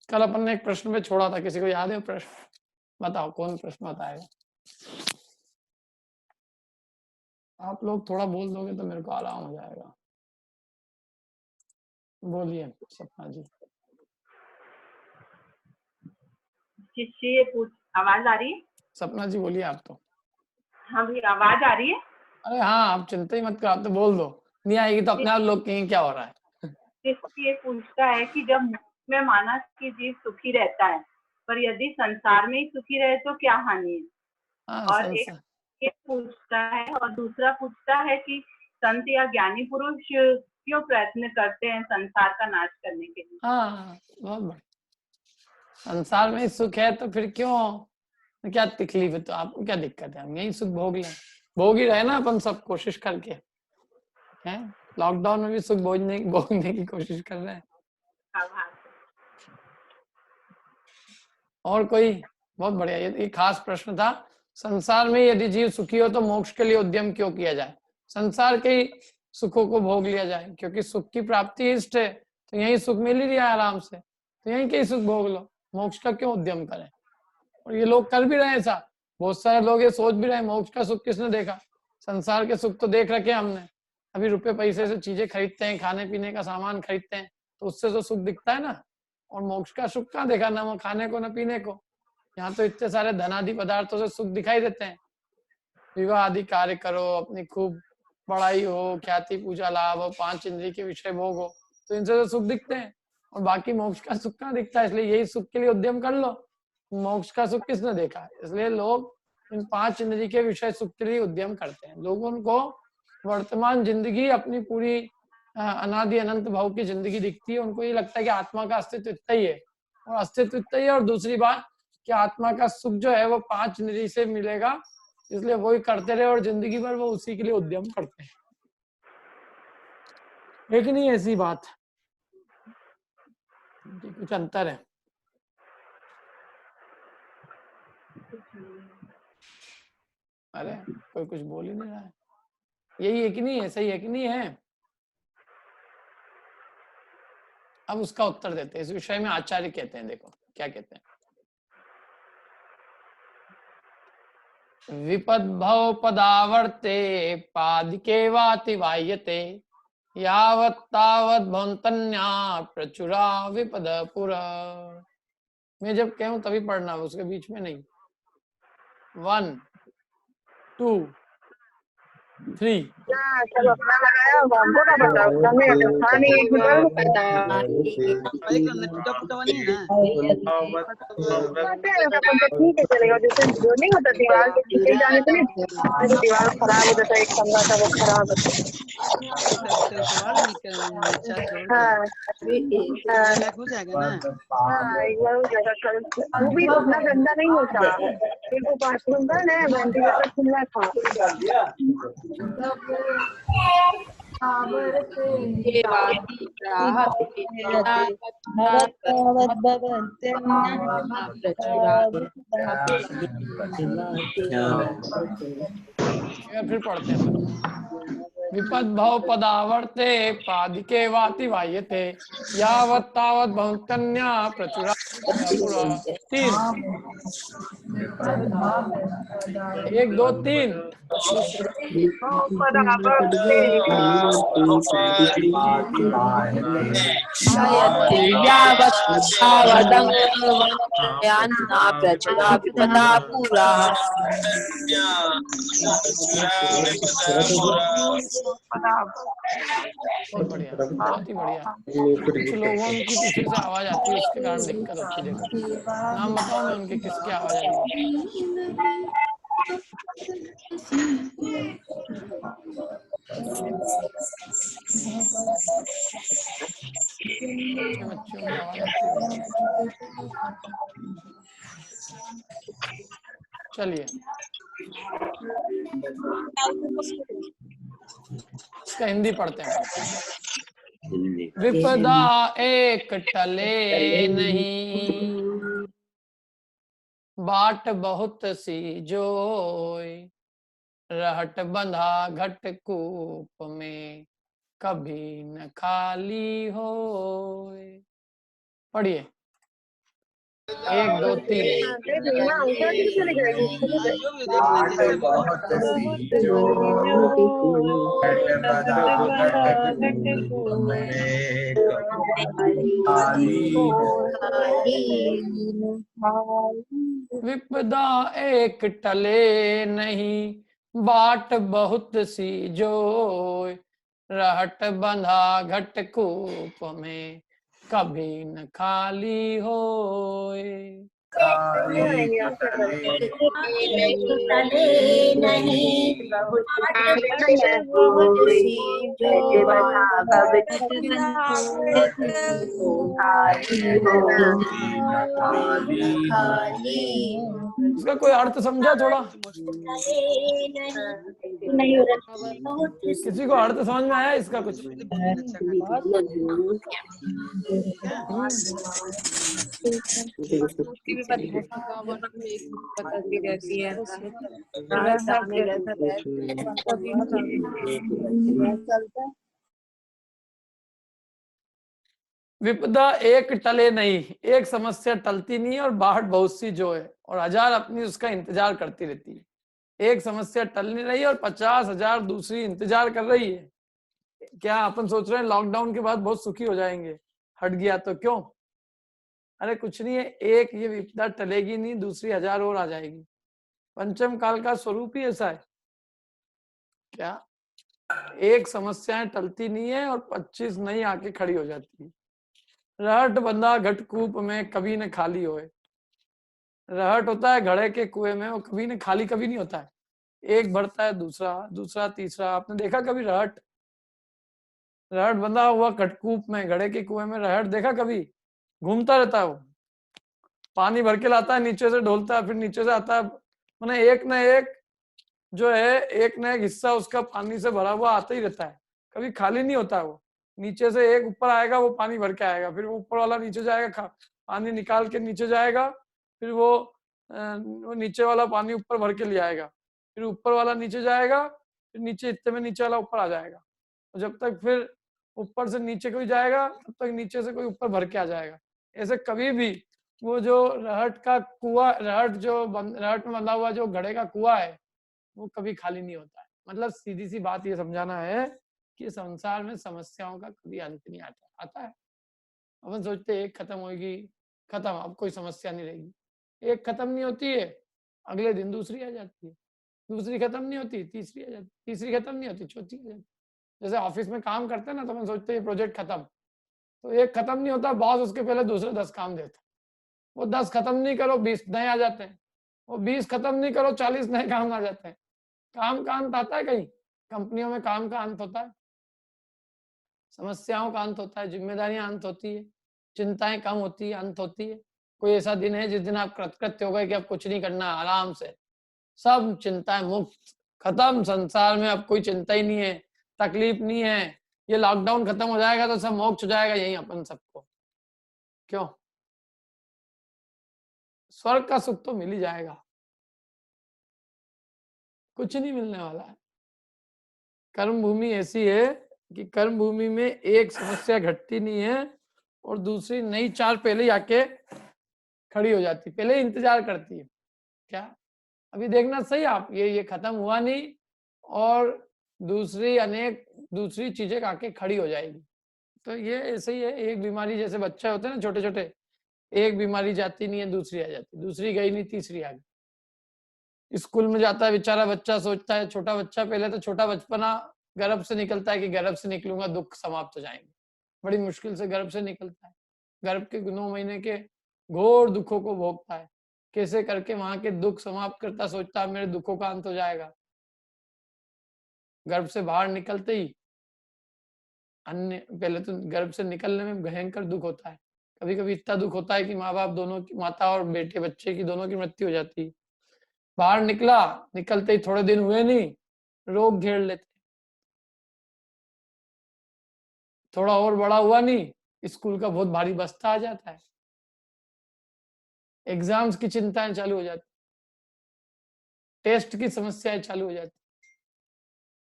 कल अपन ने एक प्रश्न में छोड़ा था, किसी को याद है प्रश्न? बताओ कौन प्रश्न बताएगा? आप लोग थोड़ा बोल दोगे तो मेरे को आराम हो जाएगा। बोलिए सपना जी। आवाज आ रही है? सपना जी बोलिए आप तो। हाँ भैया, आवाज आ रही है? अरे हाँ, आप चिंता ही मत करो, आप तो बोल दो। नहीं आएगी तो अपने आप लोग कहेंगे क्या हो रहा है। ये पूछता है कि जब में माना कि जीव सुखी रहता है, पर यदि संसार में ही सुखी रहे तो क्या हानि है? हाँ, और संसार। एक पूछता है, और दूसरा पूछता है कि संत या ज्ञानी पुरुष क्यों प्रयत्न करते हैं संसार का नाश करने के लिए? हाँ, बहुत बढ़िया। संसार में सुख है तो फिर क्यों, क्या तकलीफ है? तो आपको क्या दिक्कत है? हम यही सुख भोग लें, भोग ही रहे ना अपन सब, कोशिश करके हैं। लॉकडाउन में भी सुख भोगने की कोशिश कर रहे हैं। और कोई? बहुत बढ़िया, ये खास प्रश्न था। संसार में यदि जीव सुखी हो तो मोक्ष के लिए उद्यम क्यों किया जाए? संसार के ही सुखों को भोग लिया जाए, क्योंकि सुख की प्राप्ति इष्ट है, तो यही सुख मिल ही रहा है आराम से, तो यही के ही सुख भोग लो, मोक्ष का क्यों उद्यम करें? और ये लोग कर भी रहे हैं ऐसा, बहुत सारे लोग ये सोच भी रहे हैं, मोक्ष का सुख किसने देखा? संसार के सुख तो देख रखे हमने, अभी रुपए पैसे से चीजें खरीदते हैं, खाने पीने का सामान खरीदते हैं, तो उससे तो सुख दिखता है ना। और मोक्ष का सुख कहाँ देखा? ना वो खाने को, ना पीने को। यहाँ तो इतने सारे धनादि पदार्थों से सुख दिखाई देते हैं। विवाह आदि कार्य करो, अपनी खूब पढ़ाई हो, ख्याति पूजा लाभ हो, 5 इंद्रिय के विषय भोग हो, तो इनसे तो सुख दिखते हैं। और बाकी मोक्ष का सुख कहाँ दिखता है? इसलिए यही सुख के लिए उद्यम कर लो। मोक्ष का सुख किसने देखा? इसलिए लोग इन 5 इंद्रिय के विषय सुख के लिए उद्यम करते हैं। लोगों को वर्तमान जिंदगी अपनी पूरी अनादि अनंत भाव की जिंदगी दिखती है। उनको ये लगता है कि आत्मा का अस्तित्व इतना ही है, और अस्तित्व इतना ही है। और दूसरी बात कि आत्मा का सुख जो है वो 5 इंद्रिय से मिलेगा, इसलिए वही करते रहे और जिंदगी भर वो उसी के लिए उद्यम करते हैं। एक नहीं ऐसी बात, कुछ अंतर है। अरे कोई कुछ बोल ही नहीं रहा है। यही एक नहीं है, सही है कि नहीं है? अब उसका उत्तर देते हैं। इस विषय में आचार्य कहते हैं, देखो क्या कहते हैं। विपद्भव पदावर्ते पादिके वाति वाह्यते यावत् तावत् भवन्तन्या प्रचुरा विपद पुरा। मैं जब कहूं तभी पढ़ना, उसके बीच में नहीं। 1 2 3। चलो अपना लगाया होगा, हमको क्या पता, उसका नहीं था नहीं एक ठीक है चलेगा। जैसे जो नहीं होता दीवार के नीचे जाने से नहीं, तो दीवार खराब हो जाता है, एक कमरा था वो खराब होता है। हाँ हो जाएगा ना। हाँ, एक बार हो जाएगा। वो भी उतना गंदा नहीं होता, एक वो बाथरूम का ना वेंटिलेटर खुला था। फिर पढ़ते हैं अपन। विपद्भव पदावर्ते पादिके वाति वाह्यते यावत् तावत् भवन्तन्या प्रचुरा 3 1 2 3। बहुत बढ़िया, बहुत ही बढ़िया। कुछ लोगों की पीछे से आवाज आती है, उसके कारण दिक्कत होती है। देखो नाम बताओ, मैं उनकी किसकी आवाज आ रही है? बच्चों की आवाज आती है। चलिए इसका हिंदी पढ़ते हैं। विपदा एक टले नहीं, बाट बहुत सी जोय, रहट बंधा घट कूप में, कभी न खाली होए। पढ़िए 1 2 3। फिर रीमा उठा के चली जाएगी स्कूल हाँ, से। जो भी देख ले जिससे बहुत बहुत सी सी जो जो घट घट बंधा बंधा घट घट कूप कूप में खाली विपदा एक टले नहीं, बाट बहुत सी जोय। रहट बंधा घट कूप में, कभी न खाली होए। नहीं खाली आएंगे आप क्या टले तले नहीं बहुत नहीं है बहुत सी सी जो जो घट घट बंधा घट कूप खाली न खाली खाली इसका कोई अर्थ समझा थोड़ा? तले नहीं बहुत किसी को अर्थ समझ में आया इसका कुछ? अच्छा खाली उसकी भी बदलती रहती है। रात में जैसा कभी चलता विपदा एक टले नहीं, एक समस्या टलती नहीं है और बाट बहुत सी जो है, और 1000 अपनी उसका इंतजार करती रहती है। एक समस्या टल नहीं रही और 50,000 दूसरी इंतजार कर रही है। क्या अपन सोच रहे हैं लॉकडाउन के बाद बहुत सुखी हो जाएंगे, हट गया तो क्यों? अरे कुछ नहीं है, एक ये विपदा टलेगी नहीं, दूसरी 1000 और आ जाएगी। पंचम काल का स्वरूप ही ऐसा है। क्या एक समस्याएं टलती नहीं है और 25 नई आके खड़ी हो जाती है। रहट बंधा घटकूप में, कभी न खाली होए। रहट होता है घड़े के कुएं में, वो कभी न खाली कभी नहीं होता है। एक भरता है दूसरा, दूसरा तीसरा। आपने देखा कभी रहट बंधा हुआ घटकूप में, घड़े के कुएं में रहट देखा कभी? घूमता रहता है वो, पानी भर के लाता है, नीचे से ढोलता है, फिर नीचे से आता है। मैंने एक न एक जो है, एक न एक हिस्सा उसका पानी से भरा हुआ आता ही रहता है, कभी खाली नहीं होता है वो। नीचे से एक ऊपर आएगा, वो पानी भर के आएगा, फिर वो ऊपर वाला नीचे जाएगा, पानी निकाल के नीचे जाएगा, फिर वो नीचे वाला पानी ऊपर भर के ले आएगा, फिर ऊपर वाला नीचे जाएगा, फिर नीचे इतने में नीचे वाला ऊपर आ जाएगा। और जब तक फिर ऊपर से नीचे कोई जाएगा, तब तक नीचे से कोई ऊपर भर के आ जाएगा। ऐसे कभी भी वो जो रहट का कुआ, रहट में बंधा हुआ जो घड़े का कुआ है, वो कभी खाली नहीं होता है। मतलब सीधी सी बात ये समझाना है कि संसार में समस्याओं का कभी अंत नहीं आता है। अपन सोचते एक खत्म होगी, खत्म, अब कोई समस्या नहीं रहेगी। एक खत्म नहीं होती है, अगले दिन दूसरी आ जाती है, दूसरी खत्म नहीं होती, तीसरी आ जाती, तीसरी खत्म नहीं होती, चौथी आ जाती। जैसे ऑफिस में काम करते हैं ना, तो अपन सोचते हैं प्रोजेक्ट खत्म, तो एक खत्म नहीं होता, बॉस उसके पहले दूसरे 10 काम देता। वो 10 खत्म नहीं करो, 20 नए आ जाते हैं। वो 20 खत्म नहीं करो, 40 नए काम आ जाते हैं। काम का अंत आता है कहीं? कंपनियों में काम का अंत होता है, समस्याओं का अंत होता है, जिम्मेदारियां अंत होती है, चिंताएं कम होती है, अंत होती है। कोई ऐसा दिन है जिस दिन आप कृतकृत्य हो गए कि अब कुछ नहीं करना, आराम से सब चिंताएं मुक्त, खत्म, संसार में अब कोई चिंता ही नहीं है, तकलीफ नहीं है। ये लॉकडाउन खत्म हो जाएगा तो सब मोक्ष हो जाएगा यही अपन सबको। क्यों? स्वर्ग का सुख तो मिल ही जाएगा, कुछ नहीं मिलने वाला है। कर्म भूमि ऐसी है कि कर्म भूमि में एक समस्या घटती नहीं है और दूसरी नई 4 पहले ही आके खड़ी हो जाती, पहले ही इंतजार करती है। क्या अभी देखना सही आप, ये खत्म हुआ नहीं और दूसरी चीजें आके खड़ी हो जाएगी। तो ये ऐसे ही है, एक बीमारी जैसे बच्चे होते हैं ना छोटे छोटे, एक बीमारी जाती नहीं है, दूसरी आ जाती, दूसरी गई नहीं, तीसरी आ गई। स्कूल में जाता है बेचारा बच्चा, सोचता है, छोटा बच्चा, पहले तो छोटा बचपना गर्भ से निकलता है कि गर्भ से निकलूंगा दुख समाप्त हो जाएंगे, बड़ी मुश्किल से गर्भ से निकलता है, गर्भ के 9 महीने के घोर दुखों को भोगता है, कैसे करके वहां के दुख समाप्त करता, सोचता है मेरे दुखों का अंत हो जाएगा। गर्भ से बाहर निकलते ही अन्य, पहले तो गर्भ से निकलने में भयंकर दुख होता है, कभी कभी इतना दुख होता है कि माँ बाप दोनों की, माता और बेटे बच्चे की दोनों की मृत्यु हो जाती है। बाहर निकला, निकलते ही थोड़े दिन हुए नहीं, रोग घेर लेते, थोड़ा और बड़ा हुआ नहीं, स्कूल का बहुत भारी बस्ता आ जाता है, एग्जाम्स की चिंताएं चालू हो जाती, टेस्ट की समस्याएं चालू हो जाती,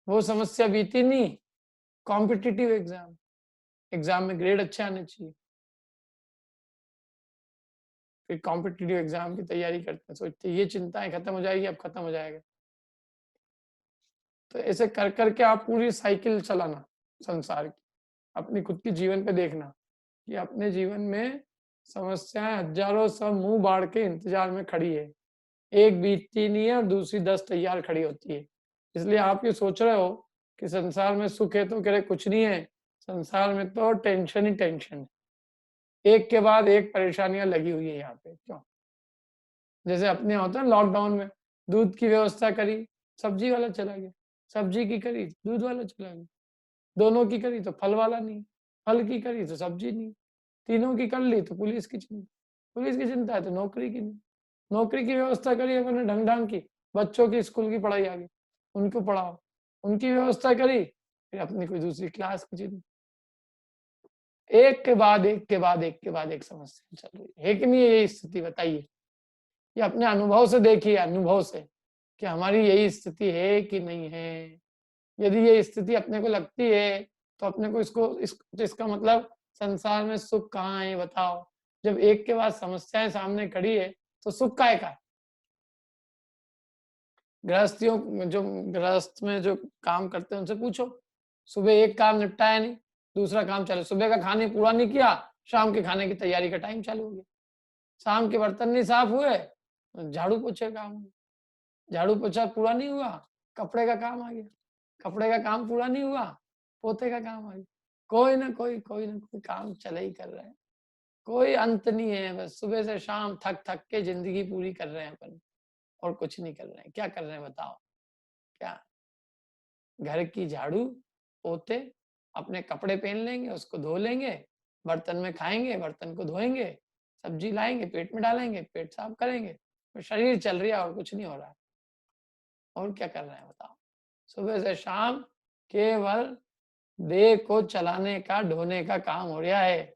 वो समस्या बीती नहीं कॉम्पिटिटिव एग्जाम में ग्रेड अच्छे आने चाहिए, फिर कॉम्पिटिटिव एग्जाम की तैयारी करते हैं, सोचते ये चिंताएं खत्म हो जाएगी, अब खत्म हो जाएगा। तो ऐसे कर करके आप पूरी साइकिल चलाना संसार की, अपनी खुद की जीवन पे देखना कि अपने जीवन में समस्याएं हजारों सब मुंह बाढ़ के इंतजार में खड़ी है, एक बीतती नहीं है और दूसरी 10 तैयार खड़ी होती है। इसलिए आप ये सोच रहे हो कि संसार में सुख है, तो कह रहे कुछ नहीं है, संसार में तो टेंशन ही टेंशन है, एक के बाद एक परेशानियां लगी हुई है यहाँ पे। क्यों? जैसे अपने होता है लॉकडाउन में दूध की व्यवस्था करी, सब्जी वाला चला गया, सब्जी की करी दूध वाला चला गया, दोनों की करी तो फल वाला नहीं, फल की करी तो सब्जी नहीं, तीनों की कर ली तो पुलिस की चिंता है तो नौकरी की नहीं, नौकरी की व्यवस्था करी अपने ढंग ढंग की, बच्चों की स्कूल की पढ़ाई आ गई, उनको पढ़ाओ, उनकी व्यवस्था करी, फिर अपनी कोई दूसरी क्लास की चिंता, एक के बाद एक के बाद एक के बाद एक समस्या चल रही है कि नहीं? यही स्थिति बताइए, ये अपने अनुभव से देखिए, अनुभव से कि हमारी यही स्थिति है कि नहीं है। यदि ये स्थिति अपने को लगती है तो अपने को इसका मतलब संसार में सुख कहाँ है बताओ। जब एक के बाद समस्याएं सामने खड़ी है तो सुख काहे का? गृहस्थ में जो काम करते हैं उनसे पूछो, सुबह एक काम निपटाया नहीं, दूसरा काम चालू, सुबह का खाने पूरा नहीं किया, शाम के खाने की तैयारी का टाइम चालू हो गया, शाम के बर्तन नहीं साफ हुए, झाड़ू पोछे काम, झाड़ू पोछा पूरा नहीं हुआ, कपड़े का काम आ गया, कपड़े का काम पूरा नहीं हुआ, पोते का काम आ गया, कोई ना कोई काम चला ही कर रहे हैं, कोई अंत नहीं है। बस सुबह से शाम थक थक के जिंदगी पूरी कर रहे हैं अपन, और कुछ नहीं कर रहे हैं। क्या कर रहे हैं बताओ? क्या घर की झाड़ू पोते, अपने कपड़े पहन लेंगे, उसको धो लेंगे, बर्तन में खाएंगे, बर्तन को धोएंगे, सब्जी लाएंगे, पेट में डालेंगे, पेट साफ करेंगे, तो शरीर चल रही है और कुछ नहीं हो रहा है। और क्या कर रहे हैं बताओ? सुबह से शाम केवल देह को चलाने का, ढोने का काम हो रहा है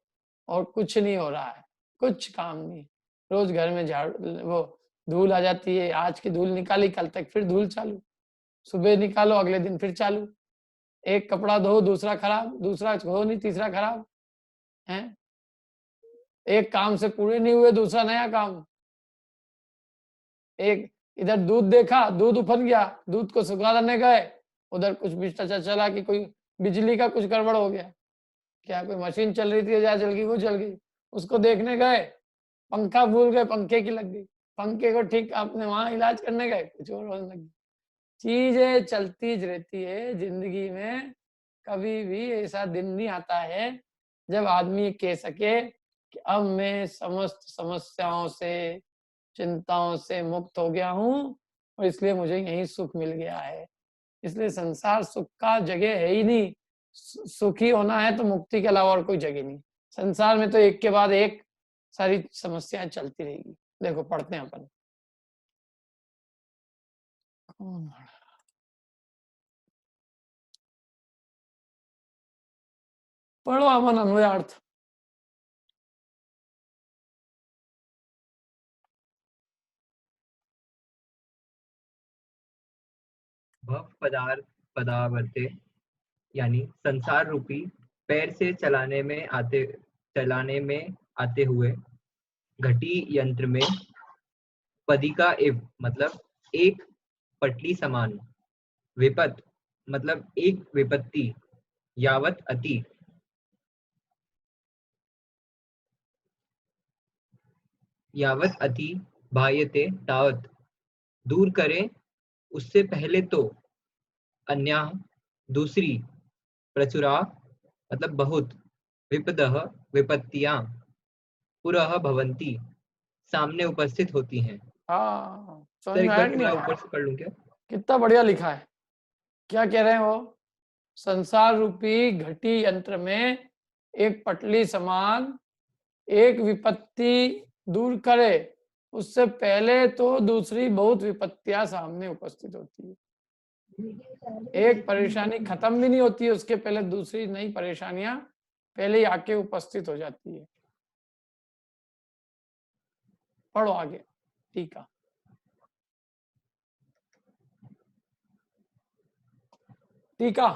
और कुछ नहीं हो रहा है, कुछ काम नहीं। रोज घर में वो धूल आ जाती है, आज की धूल निकाली, कल तक फिर धूल चालू, सुबह निकालो अगले दिन फिर चालू, एक कपड़ा धो दूसरा खराब, दूसरा धो नहीं तीसरा खराब है, एक काम से पूरे नहीं हुए दूसरा नया काम। एक इधर दूध देखा, दूध उफन गया, दूध को सुखाने गए, उधर कुछ भ्रष्टाचार चला कि कोई बिजली का कुछ गड़बड़ हो गया, क्या कोई मशीन चल रही थी, जल गई, वो जल गई, उसको देखने गए, पंखा भूल गए, पंखे की लग गई, पंखे को ठीक आपने वहां इलाज करने गए, कुछ और होने लगी। चीजें चलती रहती है जिंदगी में, कभी भी ऐसा दिन नहीं आता है जब आदमी कह सके कि अब मैं समस्त समस्याओं से, चिंताओं से मुक्त हो गया हूं और इसलिए मुझे यही सुख मिल गया है। इसलिए संसार सुख का जगह है ही नहीं, सुखी होना है तो मुक्ति के अलावा और कोई जगह नहीं। संसार में तो एक के बाद एक सारी समस्याएं चलती रहेगी। देखो पढ़ते हैं अपन, पढ़ो अमन अन्वयार्थ। भव पदार्थ पदावर्ते यानी संसार रूपी पैर से चलाने में आते हुए घटी यंत्र में पदिका इव मतलब एक पटली समान, विपत मतलब एक विपत्ति, यावत अति बाह्यते तावत दूर करे उससे पहले तो, अन्या दूसरी, प्रचुरा मतलब बहुत, विपदः विपत्तियां पुरः भवन्ति सामने उपस्थित होती हैं। हाँ समझ सर में एक आया बार कि नहीं पूरा आया? ऊपर से पढ़ लूं क्या? कितना बढ़िया लिखा है। क्या कह रहे हैं वो? संसार रूपी घटी यंत्र में एक पटली समान एक विपत्ति दूर करे, उससे पहले तो दूसरी बहुत विपत्तियां सामने उपस्थित होती है। एक परेशानी खत्म भी नहीं होती है, उसके पहले दूसरी नई परेशानियां पहले ही आके उपस्थित हो जाती है। पढ़ो आगे टीका। टीका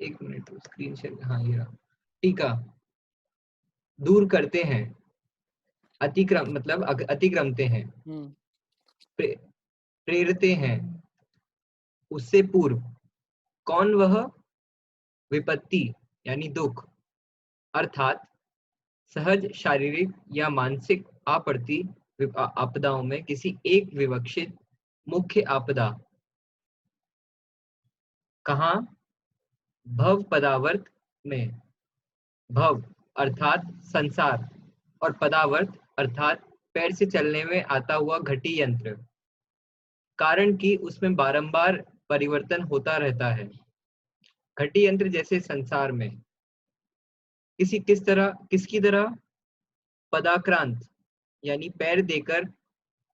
एक मिनट स्क्रीन शेयर, हाँ ये रहा। टीका, दूर करते हैं, अतिक्रम मतलब अतिक्रमते हैं, प्रेरते हैं, उससे पूर्व, कौन वह, विपत्ति यानी दुख, अर्थात सहज शारीरिक या मानसिक आपत्ति आपदाओं में किसी एक विवक्षित मुख्य आपदा। कहाँ? भव पदावर्त में। भव अर्थात संसार और पदावर्त अर्थात पैर से चलने में आता हुआ घटी यंत्र, कारण कि उसमें बारंबार परिवर्तन होता रहता है। घटी यंत्र जैसे संसार में किसकी तरह? पदाक्रांत यानी पैर देकर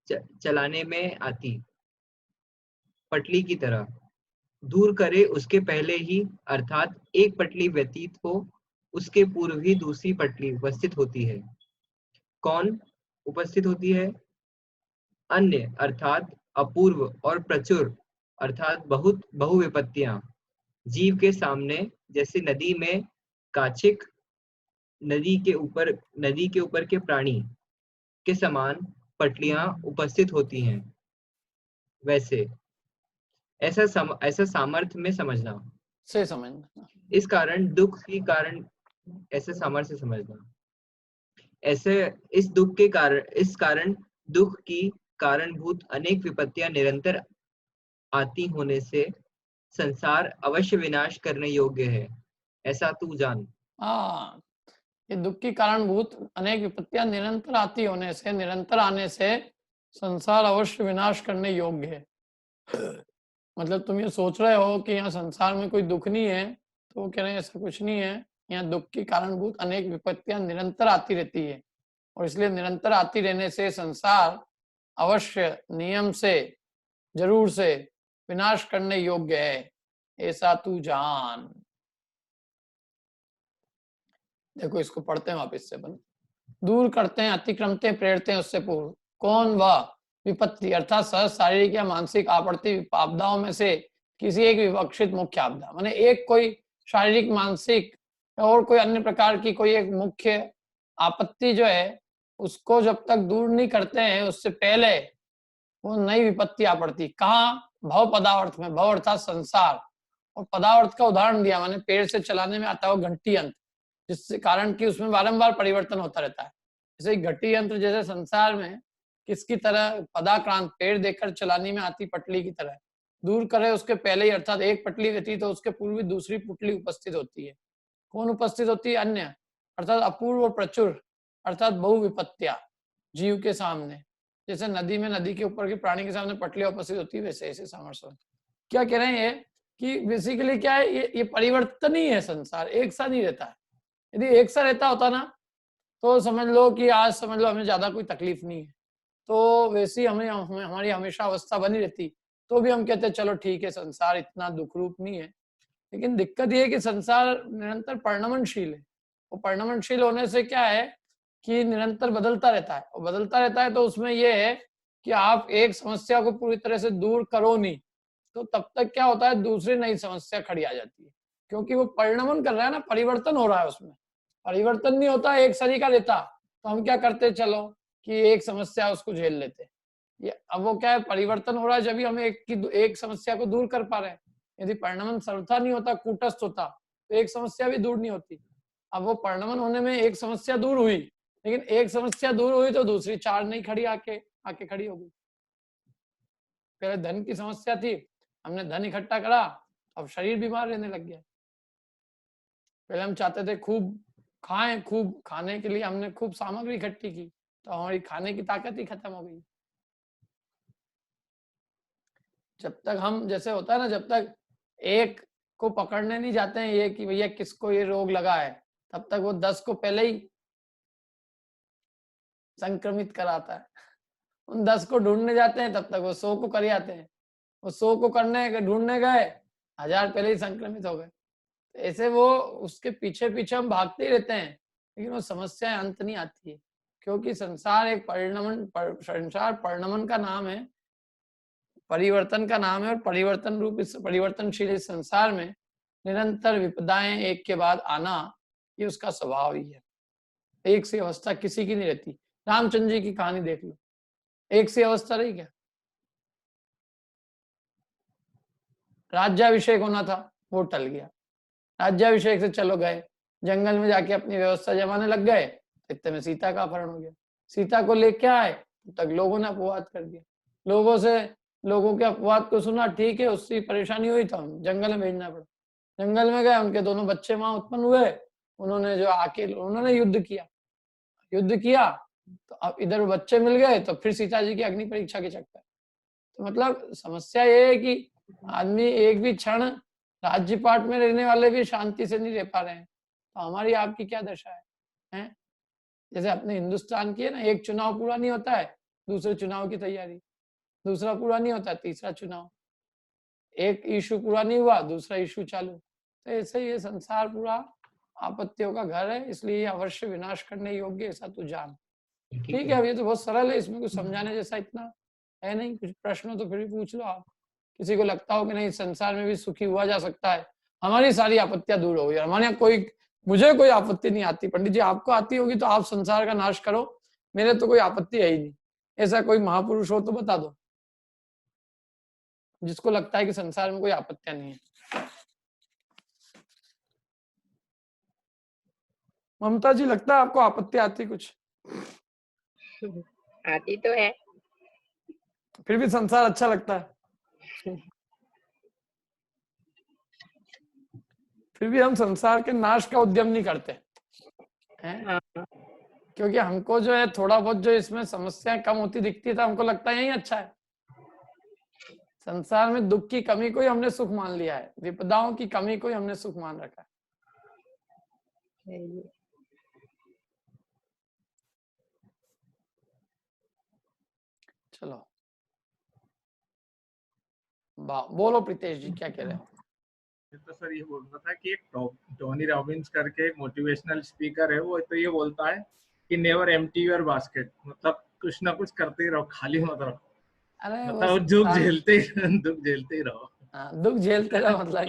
चलाने में आती पटली की तरह। दूर करे उसके पहले ही, अर्थात एक पटली व्यतीत हो उसके पूर्व ही दूसरी पटली उपस्थित होती है। कौन उपस्थित होती है? अन्य अर्थात अपूर्व और प्रचुर अर्थात बहुत बहुविपत्तियां जीव के सामने, जैसे नदी में काचिक, नदी के ऊपर के प्राणी के समान पटलियां उपस्थित होती हैं। वैसे ऐसा सामर्थ्य में समझना, से समझना, इस कारण दुख के कारण, ऐसे सामर्थ्य से समझना, ऐसे इस कारण दुख की कारणभूत अनेक विपत्तियां निरंतर आती होने से संसार अवश्य विनाश करने योग्य है, ऐसा तू जान। हाँ, ये दुख की कारणभूत अनेक विपत्तियां निरंतर आती होने से, निरंतर आने से संसार अवश्य विनाश करने योग्य है। मतलब तुम ये सोच रहे हो कि यहाँ संसार में कोई दुख नहीं है, तो वो कह रहे हैं ऐसा कुछ नहीं है, यहाँ दुख की कारणभूत अनेक विपत्तियां निरंतर आती रहती है, और इसलिए निरंतर आती रहने से संसार अवश्य नियम से, जरूर से विनाश करने योग्य है, ऐसा तू जान। देखो इसको पढ़ते हैं वापिस से अपन। दूर करते हैं, अतिक्रमते हैं, प्रेरते हैं उससे पूर्व, कौन वह, विपत्ति अर्थात सहज शारीरिक या मानसिक आपत्ति आपदाओं में से किसी एक विवक्षित मुख्य आपदा, माने एक कोई शारीरिक, मानसिक और कोई अन्य प्रकार की कोई एक मुख्य आपत्ति जो है, उसको जब तक दूर नहीं करते हैं उससे पहले वो नई विपत्ति आ पड़ती। कहाँ? भव पदार्थ में। भव अर्थात संसार, और पदार्थ का उदाहरण दिया, माने पेड़ से चलाने में आता हुआ घंटी यंत्र, जिससे कारण कि उसमें बारंबार परिवर्तन होता रहता है। जैसे घटी यंत्र जैसे संसार में किसकी तरह? पदाक्रांत, पेड़ देकर चलाने में आती पटली की तरह। दूर करे उसके पहले ही, अर्थात एक पटली व्यतीत तो उसके पूर्व दूसरी पुटली उपस्थित होती है। कौन उपस्थित होती है? अन्य अर्थात अपूर्व और प्रचुर अर्थात बहुविपत्तियां जीव के सामने, जैसे नदी में नदी के ऊपर के प्राणी के सामने पटलियां उपस्थित होती है, वैसे ऐसे सामर्थ्य। क्या कह रहे हैं ये कि बेसिकली क्या है, ये परिवर्तन ही है, संसार एक सा नहीं रहता है। यदि एक सा रहता होता ना तो समझ लो कि आज समझ लो हमें ज्यादा कोई तकलीफ नहीं है, तो वैसी हमारी हमेशा अवस्था बनी रहती, तो भी हम कहते चलो ठीक है, संसार इतना दुख रूप नहीं है। लेकिन दिक्कत ये है कि संसार निरंतर परिणमनशील है, वो परिणमनशील होने से क्या है कि निरंतर बदलता रहता है, और बदलता रहता है तो उसमें ये है कि आप एक समस्या को पूरी तरह से दूर करो नहीं, तो तब तक क्या होता है, दूसरी नई समस्या खड़ी आ जाती है, क्योंकि वो परिणमन कर रहा है ना, परिवर्तन हो रहा है उसमें। परिवर्तन नहीं होता एक सरीका रहता तो हम क्या करते, चलो कि एक समस्या उसको झेल लेते। ये अब वो क्या है, परिवर्तन हो रहा है, जब भी हम एक समस्या को दूर कर पा रहे हैं। यदि परिणमन सर्वथा नहीं होता, कूटस्थ होता, तो एक समस्या भी दूर नहीं होती। अब वो परिणमन होने में एक समस्या दूर हुई, लेकिन एक समस्या दूर हुई तो दूसरी चार नहीं खड़ी आके खड़ी हो गई। पहले धन की समस्या थी, हमने धन इकट्ठा करा, अब शरीर बीमार रहने लग गया। पहले हम चाहते थे खूब खाएं, खूब खाने के लिए हमने खूब सामग्री इकट्ठी की, तो हमारी खाने की ताकत ही खत्म हो गई। जब तक हम, जैसे होता है ना, जब तक एक को पकड़ने नहीं जाते हैं ये कि भैया किसको ये रोग लगा है, तब तक वो 10 को पहले ही संक्रमित कराता है। उन 10 को ढूंढने जाते हैं, तब तक वो 100 को कर आते हैं। वो 100 को ढूंढने गए, 1000 पहले ही संक्रमित हो गए। ऐसे वो उसके पीछे हम भागते ही रहते हैं, लेकिन वो समस्याएं अंत नहीं आती है, क्योंकि संसार एक संसार परिणमन का नाम है, परिवर्तन का नाम है, और परिवर्तन रूप इस परिवर्तनशील इस संसार में निरंतर विपदाएं एक के बाद आना, ये उसका स्वभाव ही है। एक सी अवस्था किसी की नहीं रहती। रामचंद्र जी की कहानी देख लो, एक सी अवस्था रही क्या? राज्याभिषेक होना था, वो टल गया। राज्याभिषेक से चलो गए, जंगल में जाके अपनी व्यवस्था जमाने लग गए, इतने में सीता का अपहरण हो गया। सीता को लेके आए तक लोगों ने अपवाद कर दिया। लोगों के अपवाद को सुना, ठीक है, उससे परेशानी हुई तो हम जंगल में भेजना पड़ा। जंगल में गए, उनके दोनों बच्चे वहां उत्पन्न हुए, उन्होंने जो आके उन्होंने युद्ध किया तो अब इधर बच्चे मिल गए तो फिर सीता जी की अग्नि परीक्षा के चक्कर। तो मतलब समस्या ये है कि आदमी एक भी क्षण राज्यपाट में रहने वाले भी शांति से नहीं रह पा रहे हैं। तो हमारी आपकी क्या दशा है? जैसे अपने हिंदुस्तान की है ना, एक चुनाव पूरा नहीं होता है, दूसरे चुनाव की तैयारी, दूसरा पूरा नहीं होता, तीसरा चुनाव, एक इशू पूरा नहीं हुआ, दूसरा इशू चालू। तो ऐसे ही ये संसार पूरा आपत्तियों का घर है, इसलिए अवश्य विनाश करने योग्य, ऐसा तू जान। ठीक है, अब ये तो बहुत सरल है, इसमें कुछ समझाने जैसा इतना है नहीं। कुछ प्रश्न तो फिर भी पूछ लो आप, किसी को लगता हो कि नहीं संसार में भी सुखी हुआ जा सकता है, हमारी सारी आपत्तियां दूर हो गई, हमारे यहाँ मुझे कोई आपत्ति नहीं आती। पंडित जी आपको आती होगी तो आप संसार का नाश करो, मेरे तो कोई आपत्ति है ही नहीं। ऐसा कोई महापुरुष हो तो बता दो जिसको लगता है कि संसार में कोई आपत्तियां नहीं है। ममता जी, लगता है आपको आपत्ति आती कुछ? आती तो है। फिर भी संसार अच्छा लगता है। फिर भी हम संसार के नाश का उद्यम नहीं करते हैं, हाँ। क्योंकि हमको जो है थोड़ा बहुत जो इसमें समस्याएं कम होती दिखती है तो हमको लगता है यही अच्छा है। संसार में दुख की कमी को ही हमने सुख मान लिया है, विपदाओं की कमी को ही हमने सुख मान रखा है। चलो बोलो प्रीतेश जी, क्या कह रहे हो? तो सर ये बोल रहा था कि एक टोनी रॉबिन्स करके एक मोटिवेशनल स्पीकर है, वो तो ये बोलता है कि नेवर एम्प्टी योर बास्केट, मतलब कुछ ना कुछ करते ही रहो, खाली मत रहो। अरे मतलब दुख झेलते ही रहो। दुख झेलते रहो मतलब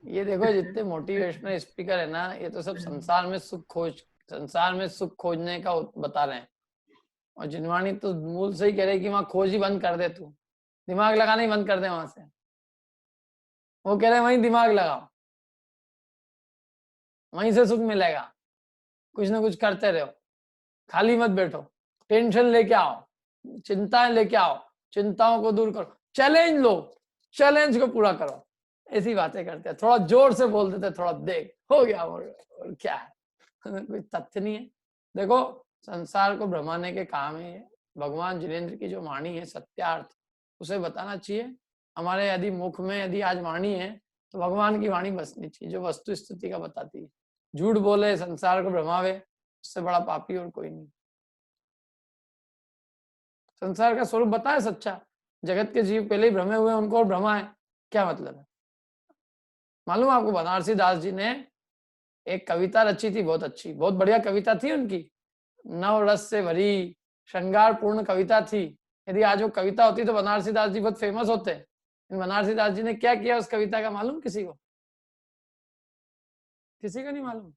ये देखो, जितने मोटिवेशनल स्पीकर है ना, ये तो सब संसार में सुख खोजने का बता रहे हैं। और जिनवाणी तो मूल से ही कह रहे कि वहां खोज ही बंद कर दे, तू दिमाग लगाना ही बंद कर दे वहां से। वो कह रहे वहीं दिमाग लगाओ, वहीं से सुख मिलेगा। कुछ ना कुछ करते रहो, खाली मत बैठो, टेंशन लेके आओ, चिंताएं लेके आओ, चिंताओं को दूर करो, चैलेंज लो, चैलेंज को पूरा करो। ऐसी बातें करते हैं, थोड़ा जोर से बोल देते, थोड़ा देख हो गया और क्या है। कोई तथ्य नहीं है। देखो, संसार को भ्रमाने के काम है ये। भगवान जिनेंद्र की जो वाणी है सत्यार्थ, उसे बताना चाहिए। हमारे यदि मुख में यदि आज वाणी है तो भगवान की वाणी बसनी चाहिए, जो वस्तु स्थिति का बताती है। झूठ बोले, संसार को भ्रमावे, उससे बड़ा पापी और कोई नहीं। संसार का स्वरूप बताए सच्चा, जगत के जीव पहले ही भ्रमे हुए, उनको और भ्रमाए, क्या मतलब है? मालूम आपको, बनारसी दास जी ने एक कविता रची थी, बहुत अच्छी, बहुत बढ़िया कविता थी उनकी, नव रस से भरी श्रृंगार पूर्ण कविता थी। यदि आज वो कविता होती तो बनारसी दास जी बहुत फेमस होते। बनारसी दास जी ने क्या किया उस कविता का मालूम किसी को? किसी को नहीं मालूम?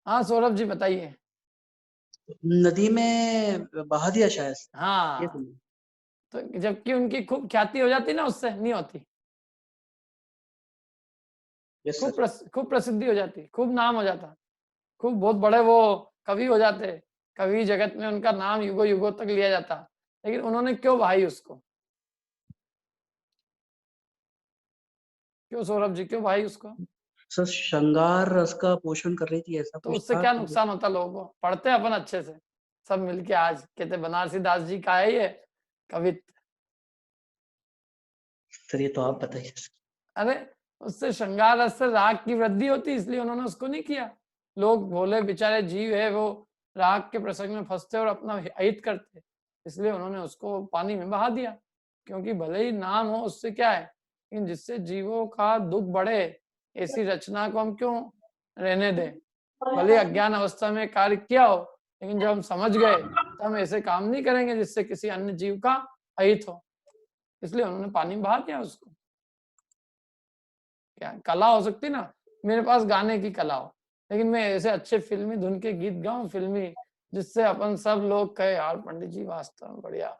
हाँ सौरभ जी बताइए। नदी में बहा दिया शायद। हाँ, तो जबकि उनकी खूब ख्याति हो जाती ना, उससे नहीं होती। खूब प्रसिद्धि हो जाती, खूब नाम हो जाता, खूब बहुत बड़े वो कवि हो जाते, कवि जगत में उनका नाम युगों युगों तक लिया जाता। लेकिन उन्होंने क्यों भाई उसको? क्यों सौरभ जी, क्यों भाई उसको? सर श्रृंगार रस का पोषण कर रही थी, ऐसा तो कुछ उससे था। क्या नुकसान होता लोगों को? पढ़ते अपन अच्छे से सब मिलके, आज कहते बनारसी दास जी का है ये कवित्व। सर ये तो आप बताइए। अरे उससे श्रृंगार रस से राग की वृद्धि होती, इसलिए उन्होंने उसको नहीं किया। लोग भोले बेचारे जीव है, वो राग के प्रसंग में फंसते और अपना हित करते, इसलिए उन्होंने उसको पानी में बहा दिया। क्योंकि भले ही नाम हो उससे क्या है, लेकिन जिससे जीवों का दुख बढ़े ऐसी रचना को हम क्यों रहने दें। भले अज्ञान अवस्था में कार्य किया हो, लेकिन जब हम समझ गए तो हम ऐसे काम नहीं करेंगे जिससे किसी अन्य जीव का अहित हो। इसलिए उन्होंने पानी में बहा दिया उसको। क्या कला हो सकती ना, मेरे पास गाने की कला हो, लेकिन मैं ऐसे अच्छे फिल्मी धुन के गीत गाऊं फिल्मी, जिससे अपन सब लोग कहे यार पंडित जी वास्तव में बढ़िया।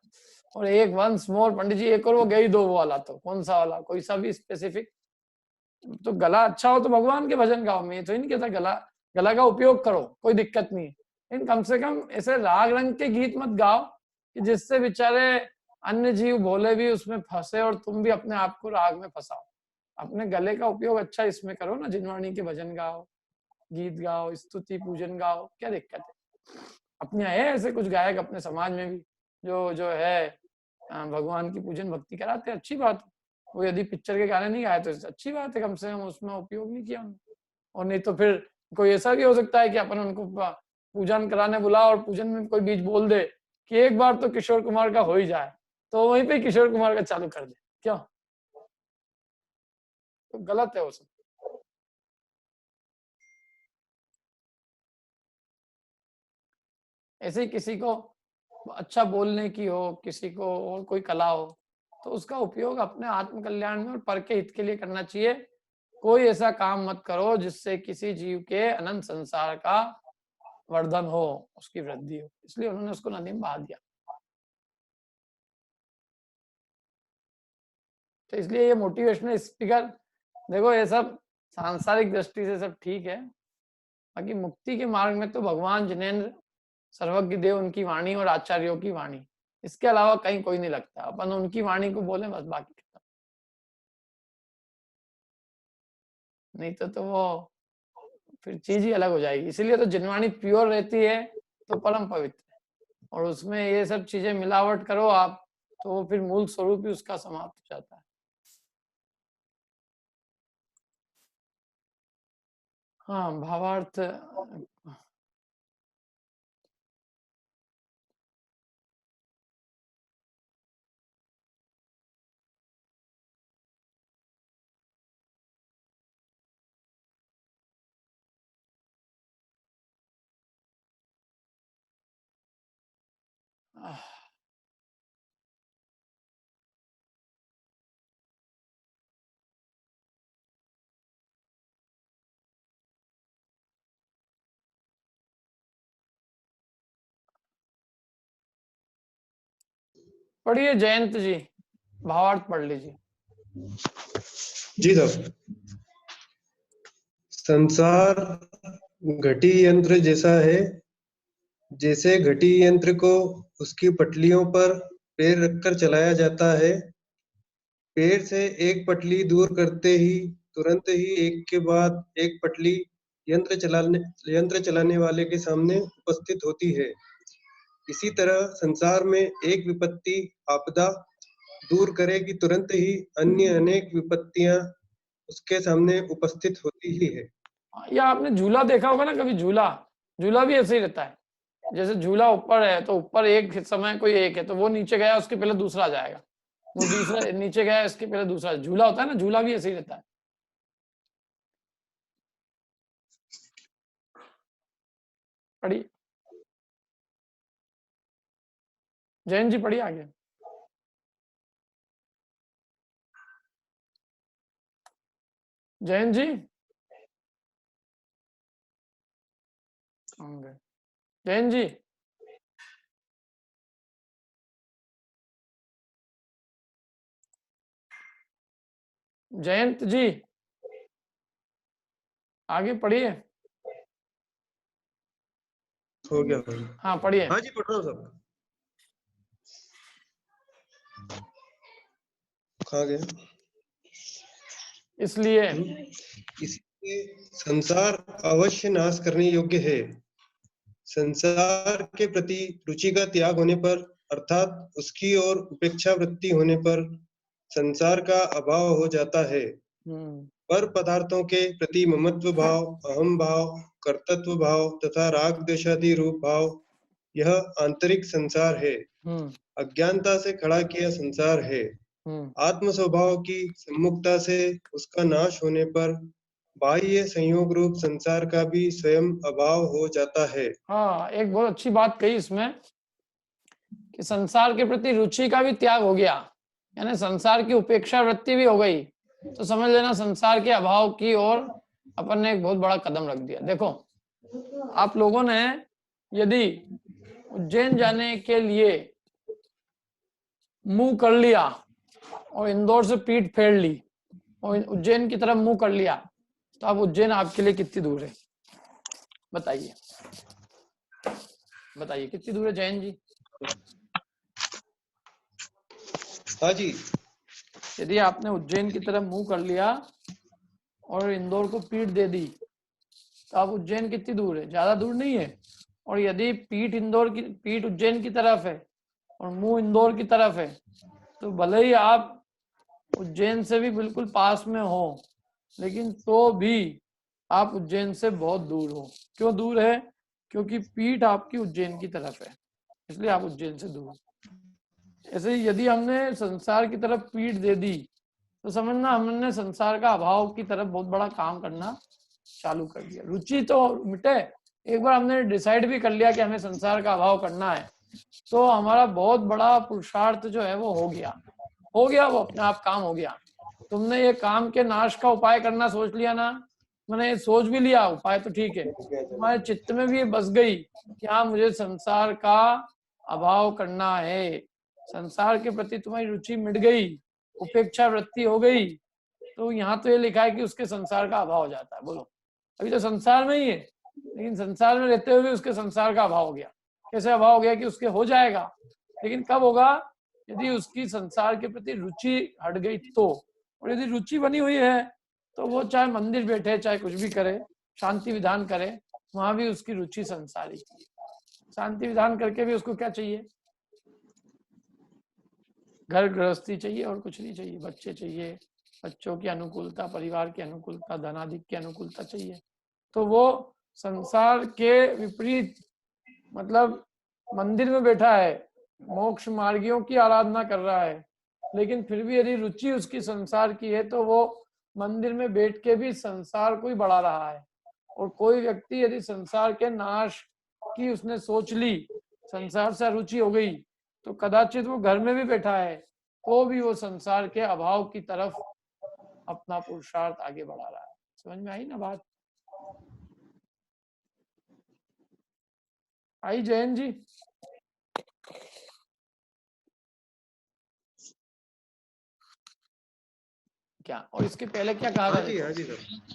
और एक वंस मोर पंडित जी, एक और वो गई दो वाला, तो कौन सा वाला, कोई सा भी स्पेसिफिक। तो गला अच्छा हो तो भगवान के भजन गाओ, मैं तो ही नहीं कहता गला का उपयोग करो, कोई दिक्कत नहीं है, लेकिन कम से कम ऐसे राग रंग के गीत मत गाओ कि जिससे बेचारे अन्य जीव भोले भी उसमें फंसे और तुम भी अपने आप को राग में फंसाओ। अपने गले का उपयोग अच्छा इसमें करो ना, जिनवाणी के भजन गाओ, गीत गाओ, स्तुति पूजन गाओ, क्या दिक्कत है। अपने है ऐसे कुछ गायक अपने समाज में भी जो है भगवान की पूजन भक्ति कराते हैं, अच्छी बात है। वो यदि पिक्चर के गाने नहीं गाए तो अच्छी बात है, कम से कम उसमें उपयोग नहीं किया उन्होंने। और नहीं तो फिर कोई ऐसा भी हो सकता है कि अपन उनको पूजन कराने बुलाओ और पूजन में कोई बीच बोल दे कि एक बार तो किशोर कुमार का हो ही जाए, तो वहीं पे किशोर कुमार का चालू कर दे, क्यों? तो गलत है वो सब। ऐसे ही किसी को अच्छा बोलने की हो, किसी को और कोई कला हो, तो उसका उपयोग अपने आत्म कल्याण में और पर के हित के लिए करना चाहिए। कोई ऐसा काम मत करो जिससे किसी जीव के अनंत संसार का वर्धन हो, उसकी वृद्धि हो। इसलिए उन्होंने उसको नदी में बहा दिया। तो इसलिए ये मोटिवेशनल स्पीकर, देखो ये सब सांसारिक दृष्टि से सब ठीक है, बाकी मुक्ति के मार्ग में तो भगवान जिनेंद्र सर्वज्ञ देव उनकी वाणी और आचार्यों की वाणी, इसके अलावा कहीं कोई नहीं लगता। अपन उनकी वाणी को बोले बस, बाकी खत्म। नहीं तो वो फिर चीज ही अलग हो जाएगी। इसीलिए तो जिनवाणी प्योर रहती है तो परम पवित्र है, और उसमें ये सब चीजें मिलावट करो आप तो वो फिर मूल स्वरूप ही उसका समाप्त हो जाता है। हाँ, भावार्थ पढ़िए जयंत जी, भावार्थ पढ़ लीजिए। जी साहब। संसार घटी यंत्र जैसा है, जैसे घटी यंत्र को उसकी पटलियों पर पैर रखकर चलाया जाता है। पैर से एक पटली दूर करते ही तुरंत ही एक के बाद एक पटली यंत्र चलाने वाले के सामने उपस्थित होती है। इसी तरह संसार में एक विपत्ति आपदा दूर करे कि तुरंत ही अन्य अनेक विपत्तियां उसके सामने उपस्थित होती ही है। या आपने झूला देखा होगा ना कभी, झूला भी ऐसे ही रहता है। जैसे झूला ऊपर है तो ऊपर एक समय कोई एक है, तो वो नीचे गया उसके पहले दूसरा जाएगा, वो दूसरा नीचे गया इसके पहले दूसरा। झूला होता है ना, झूला भी ऐसे ही रहता है। पढ़िए जैन जी, पढ़िए आगे। जैन जी, जैन जी, जयंत जी, आगे पढ़िए। हो गया भाई। हाँ पढ़िए। हाँ जी, पढ़ रहा हूँ साहब। कहाँ गए? इसलिए संसार अवश्य नाश करने योग्य है। संसार के प्रति रुचि का त्याग होने पर, अर्थात उसकी ओर उपेक्षा वृत्ति होने पर संसार का अभाव हो जाता है। पर पदार्थों के प्रति ममत्व भाव, अहम भाव, कर्तृत्व भाव तथा राग द्वेषादि रूप भाव यह आंतरिक संसार है, अज्ञानता से खड़ा किया संसार है। आत्म स्वभाव की सम्मुखता से उसका नाश होने पर बाह्य संयोग रूप संसार का भी स्वयं अभाव हो जाता है। हाँ, एक बहुत अच्छी बात कही इसमें कि संसार के प्रति रुचि का भी त्याग हो गया, यानी संसार की उपेक्षा वृत्ति भी हो गई, तो समझ लेना संसार के अभाव की ओर अपन ने एक बहुत बड़ा कदम रख दिया। देखो, आप लोगों ने यदि उज्जैन जाने के लिए मुंह कर लिया और इंदौर से पीठ फेर ली और उज्जैन की तरफ मुंह कर लिया, तो अब उज्जैन आपके लिए कितनी दूर है? बताइए बताइए कितनी दूर है जैन जी? हाँ जी। यदि आपने उज्जैन की तरफ मुंह कर लिया और इंदौर को पीठ दे दी, तो अब उज्जैन कितनी दूर है? ज्यादा दूर नहीं है। और यदि पीठ उज्जैन की तरफ है और मुंह इंदौर की तरफ है, तो भले ही आप उज्जैन से भी बिल्कुल पास में हो, लेकिन तो भी आप उज्जैन से बहुत दूर हो। क्यों दूर है? क्योंकि पीठ आपकी उज्जैन की तरफ है, इसलिए आप उज्जैन से दूर। ऐसे ही यदि हमने संसार की तरफ पीठ दे दी, तो समझना हमने संसार का अभाव की तरफ बहुत बड़ा काम करना चालू कर दिया। रुचि तो मिटे, एक बार हमने डिसाइड भी कर लिया कि हमें संसार का अभाव करना है, तो हमारा बहुत बड़ा पुरुषार्थ जो है वो हो गया, वो अपने आप काम हो गया। तुमने ये काम के नाश का उपाय करना सोच लिया ना, मैंने सोच भी लिया उपाय, तो ठीक है, तुम्हारे चित्त में भी ये बस गई कि हाँ मुझे संसार का अभाव करना है, संसार के प्रति तुम्हारी रुचि मिट गई, उपेक्षा वृत्ति हो गई, तो यहाँ तो ये लिखा है कि उसके संसार का अभाव हो जाता है। बोलो, अभी तो संसार में ही है, लेकिन संसार में रहते हुए उसके संसार का अभाव हो गया। कैसे अभाव हो गया? कि उसके हो जाएगा, लेकिन कब होगा? यदि उसकी संसार के प्रति रुचि हट गई तो। और यदि रुचि बनी हुई है तो वो चाहे मंदिर बैठे, चाहे कुछ भी करे, शांति विधान करे, वहां भी उसकी रुचि संसारी। शांति विधान करके भी उसको क्या चाहिए? घर गृहस्थी चाहिए और कुछ नहीं चाहिए। बच्चे चाहिए, बच्चों की अनुकूलता, परिवार की अनुकूलता, धनाधिक की अनुकूलता चाहिए। तो वो संसार के विपरीत, मतलब मंदिर में बैठा है, मोक्ष मार्गियों की आराधना कर रहा है, लेकिन फिर भी यदि रुचि उसकी संसार की है, तो वो मंदिर में बैठ के भी संसार को ही बढ़ा रहा है। और कोई व्यक्ति यदि संसार के नाश की उसने सोच ली, संसार से रुचि हो गई, तो कदाचित वो घर में भी बैठा है तो भी वो संसार के अभाव की तरफ अपना पुरुषार्थ आगे बढ़ा रहा है। समझ में आई ना बात? आई जैन जी? क्या? और इसके पहले क्या कहा था?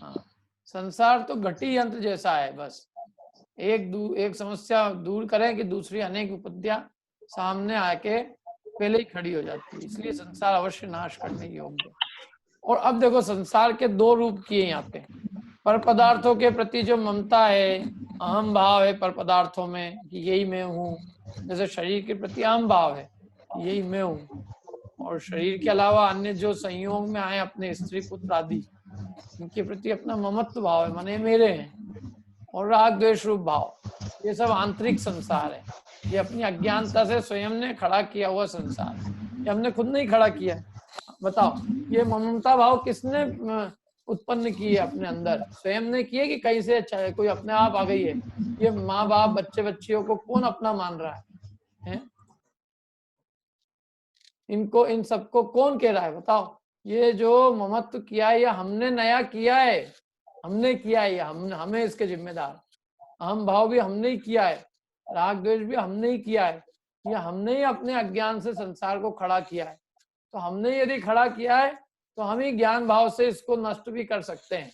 हाँ, संसार तो घटी यंत्र जैसा है, बस एक समस्या दूर करें कि दूसरी अनेक विपत्तियां सामने आके पहले ही खड़ी हो जाती है, इसलिए संसार अवश्य नाश करने योग्य। और अब देखो, संसार के दो रूप किए यहाँ पे। पर पदार्थों के प्रति जो ममता है, अहम भाव है पर पदार्थों में कि यही मैं हूँ, जैसे शरीर के प्रति अहम भाव है यही मैं हूँ, और शरीर के अलावा अन्य जो संयोग में आए अपने स्त्री पुत्र आदि, इनके प्रति अपना ममत्व भाव है, माने मेरे हैं। और राग द्वेष रूप भाव, ये सब आंतरिक संसार है, ये अपनी अज्ञानता से स्वयं ने खड़ा किया हुआ संसार, ये हमने खुद नहीं खड़ा किया। बताओ, ये ममता भाव किसने उत्पन्न की है अपने अंदर? स्वयं ने की है कि कहीं से कोई अपने आप आ गई है? ये माँ बाप बच्चे बच्चियों को कौन अपना मान रहा है? इनको, इन सबको कौन कह रहा है? बताओ, ये जो ममत्व किया है ये हमने नया किया है, हमने किया है, हमें इसके जिम्मेदार। अहम भाव भी हमने ही किया है, राग द्वेष भी हमने ही किया है, ये हमने ही अपने अज्ञान से संसार को खड़ा किया है। तो हमने यदि खड़ा किया है तो हम ही ज्ञान भाव से इसको नष्ट भी कर सकते हैं।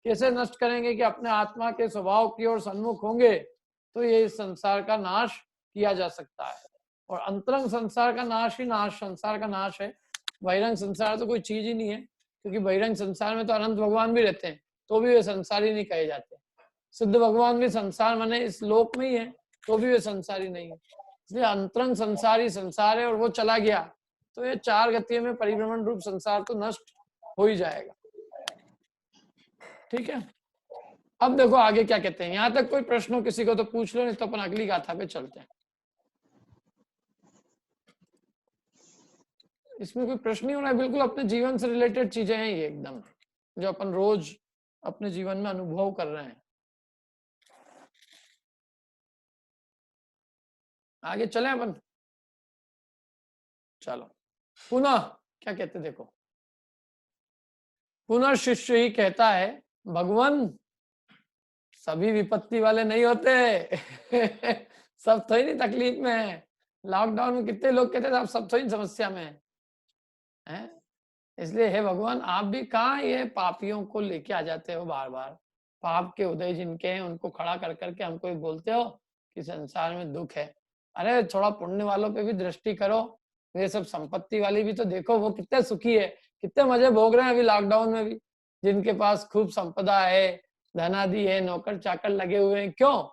कैसे नष्ट करेंगे? कि अपने आत्मा के स्वभाव की ओर सन्मुख होंगे तो ये इस संसार का नाश किया जा सकता है। और अंतरंग संसार का नाश ही संसार का नाश है। बहिरंग संसार तो कोई चीज ही नहीं है, क्योंकि बहिरंग संसार में तो अनंत भगवान भी रहते हैं, तो भी वे संसारी नहीं कहे जाते। सिद्ध भगवान भी संसार माने इस लोक में ही है, तो भी वे संसारी नहीं है। इसलिए अंतरंग संसारी संसार है और वो चला गया तो ये चार गतियों में परिभ्रमण रूप संसार तो नष्ट हो ही जाएगा। ठीक है, अब देखो आगे क्या कहते हैं। यहाँ तक कोई प्रश्न हो किसी को तो पूछ लो, नहीं तो अपन अगली गाथा पे चलते हैं। इसमें कोई प्रश्न नहीं हो रहा है, बिल्कुल अपने जीवन से रिलेटेड चीजें हैं ये एकदम, जो अपन रोज अपने जीवन में अनुभव कर रहे हैं। आगे चले अपन, चलो पुनः क्या कहते देखो, पुनः शिष्य ही कहता है भगवान सभी विपत्ति वाले नहीं होते सब तो ही नहीं तकलीफ में है। लॉकडाउन में कितने लोग कहते थे आप सब तो ही समस्या में हैं? इसलिए हे भगवान आप भी कहाँ ये पापियों को लेके आ जाते हो बार बार, पाप के उदय जिनके हैं उनको खड़ा कर करके हमको बोलते हो कि संसार में दुख है। अरे थोड़ा पुण्य वालों पे भी दृष्टि करो, ये सब संपत्ति वाली भी तो देखो वो कितने सुखी है, कितने मजे भोग रहे हैं अभी लॉकडाउन में भी, जिनके पास खूब संपदा है, धनादि है, नौकर चाकर लगे हुए हैं। क्यों?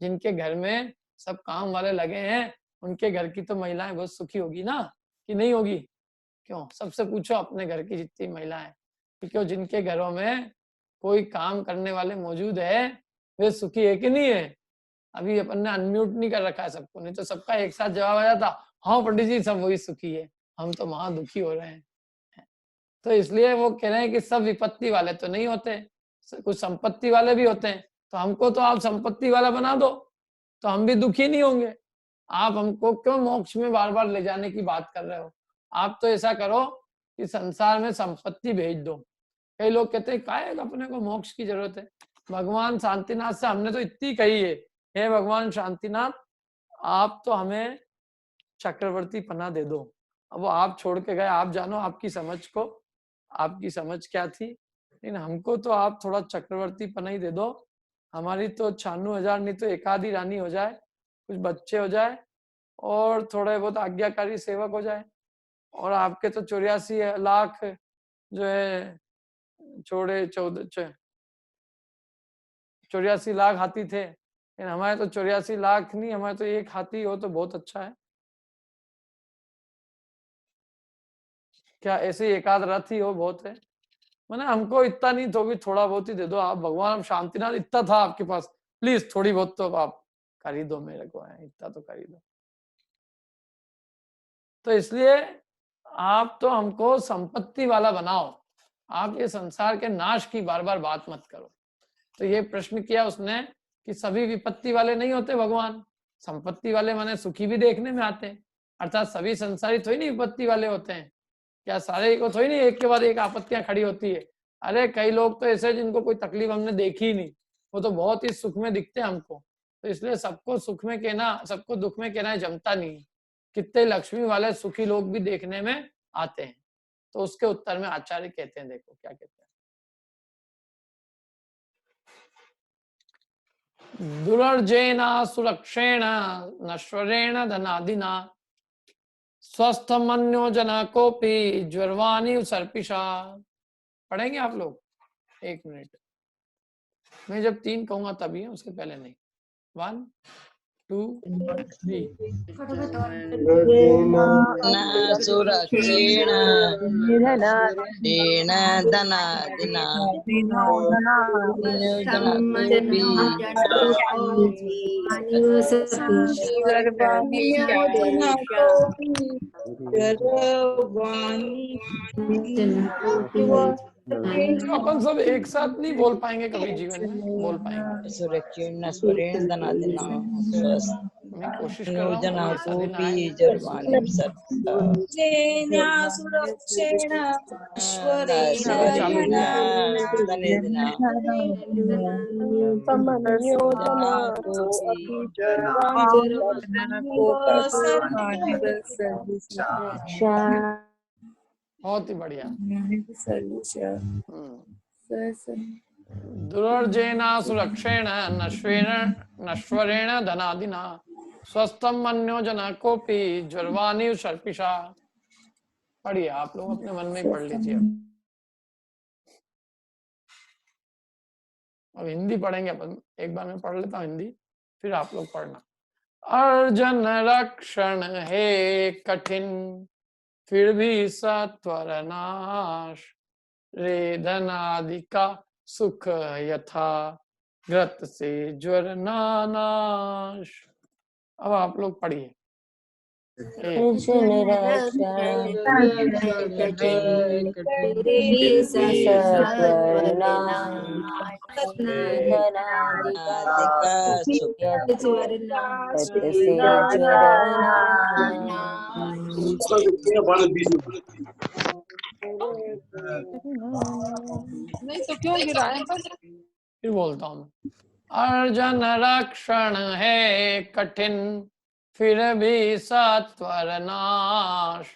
जिनके घर में सब काम वाले लगे हैं उनके घर की तो महिलाएं बहुत सुखी होगी ना, कि नहीं होगी? क्यों? सबसे पूछो अपने घर की जितनी महिलाएं, क्यों जिनके घरों में कोई काम करने वाले मौजूद है वे सुखी है कि नहीं है? अभी अपन ने अनम्यूट नहीं कर रखा है सबको, नहीं तो सबका एक साथ जवाब आ जाता, हाँ पंडित जी सब वही सुखी है, हम तो महा दुखी हो रहे हैं। तो इसलिए वो कह रहे हैं कि सब विपत्ति वाले तो नहीं होते, कुछ संपत्ति वाले भी होते हैं। तो हमको तो आप संपत्ति वाला बना दो तो हम भी दुखी नहीं होंगे। आप हमको क्यों मोक्ष में बार बार ले जाने की बात कर रहे हो? आप तो ऐसा करो कि संसार में संपत्ति भेज दो। कई लोग कहते हैं काहे अपने को मोक्ष की जरूरत है। भगवान शांतिनाथ से हमने तो इतनी कही है, हे भगवान शांतिनाथ आप तो हमें चक्रवर्ती पना दे दो। अब वो आप छोड़ के गए, आप जानो आपकी समझ को, आपकी समझ क्या थी, लेकिन हमको तो आप थोड़ा चक्रवर्ती पना ही दे दो। हमारी तो 96,000 नहीं तो एक आधी रानी हो जाए, कुछ बच्चे हो जाए और थोड़े बहुत आज्ञाकारी सेवक हो जाए। और आपके तो 84 लाख जो है छोड़े 84 लाख हाथी थे, लेकिन हमारे तो 84 लाख नहीं, हमारे तो एक हाथी हो तो बहुत अच्छा है। क्या ऐसे एक आध रथ ही हो बहुत है? मैंने हमको इतना नहीं तो भी थोड़ा बहुत ही दे दो आप भगवान। शांतिनाथ इतना था आपके पास, प्लीज थोड़ी बहुत तो आप कर ही दो मेरे को, है इतना तो कर ही दो। तो इसलिए आप तो हमको संपत्ति वाला बनाओ, आप ये संसार के नाश की बार बार बात मत करो। तो ये प्रश्न किया उसने कि सभी विपत्ति वाले नहीं होते भगवान, संपत्ति वाले माने सुखी भी देखने में आते हैं, अर्थात सभी संसारी थोड़ी नहीं विपत्ति वाले होते हैं। क्या सारे को थोड़ी नहीं एक के बाद एक आपत्तियां खड़ी होती है? अरे कई लोग तो ऐसे जिनको कोई तकलीफ हमने देखी ही नहीं, वो तो बहुत ही सुख में दिखते हैं हमको। तो इसलिए सबको सुख में कहना, सबको दुख में कहना जमता नहीं। कितने लक्ष्मी वाले सुखी लोग भी देखने में आते हैं। तो उसके उत्तर में आचार्य कहते हैं, देखो क्या कहते हैं, दुर्जेना सुरक्षेण नश्वरेण धनादिना स्वस्थ मन्यो जना कोपी ज्वरवाणी सर्पिषा। पढ़ेंगे आप लोग? एक मिनट, मैं जब 3 कहूंगा तभी है, उसके पहले नहीं। 1 2 3 सुरक्षेण देन धनादिना अपन सब एक साथ नहीं बोल पाएंगे कभी जीवन में, बोल पाएंगे। सुरक्षेण स्वरेण धनादिना मैं कोशिश कर रहा हूँ कभी ऐसा दिन आए। बहुत ही बढ़िया। दुर्जेना सुरक्षेण नश्वरेण धनादिना स्वस्थम मन्यो जना कोपी ज्वरवाणी सर्पिषा। पढ़िए आप लोग अपने मन में ही पढ़ लीजिए। अब हिंदी पढ़ेंगे अपन, एक बार मैं पढ़ लेता हूँ हिंदी, फिर आप लोग पढ़ना। अर्जन रक्षण है कठिन फिर भी सत्वर नाश, रे धनादि का सुख यथा ग्रत से ज्वर नाश। अब आप लोग पढ़िए। अर्जुन रक्षण कठिन सत्वरनादिका सुख तत् से नहीं तो क्यों गिराए? फिर बोलता हूँ, अर्जुन रक्षण है कठिन फिर भी सत्वर नाश,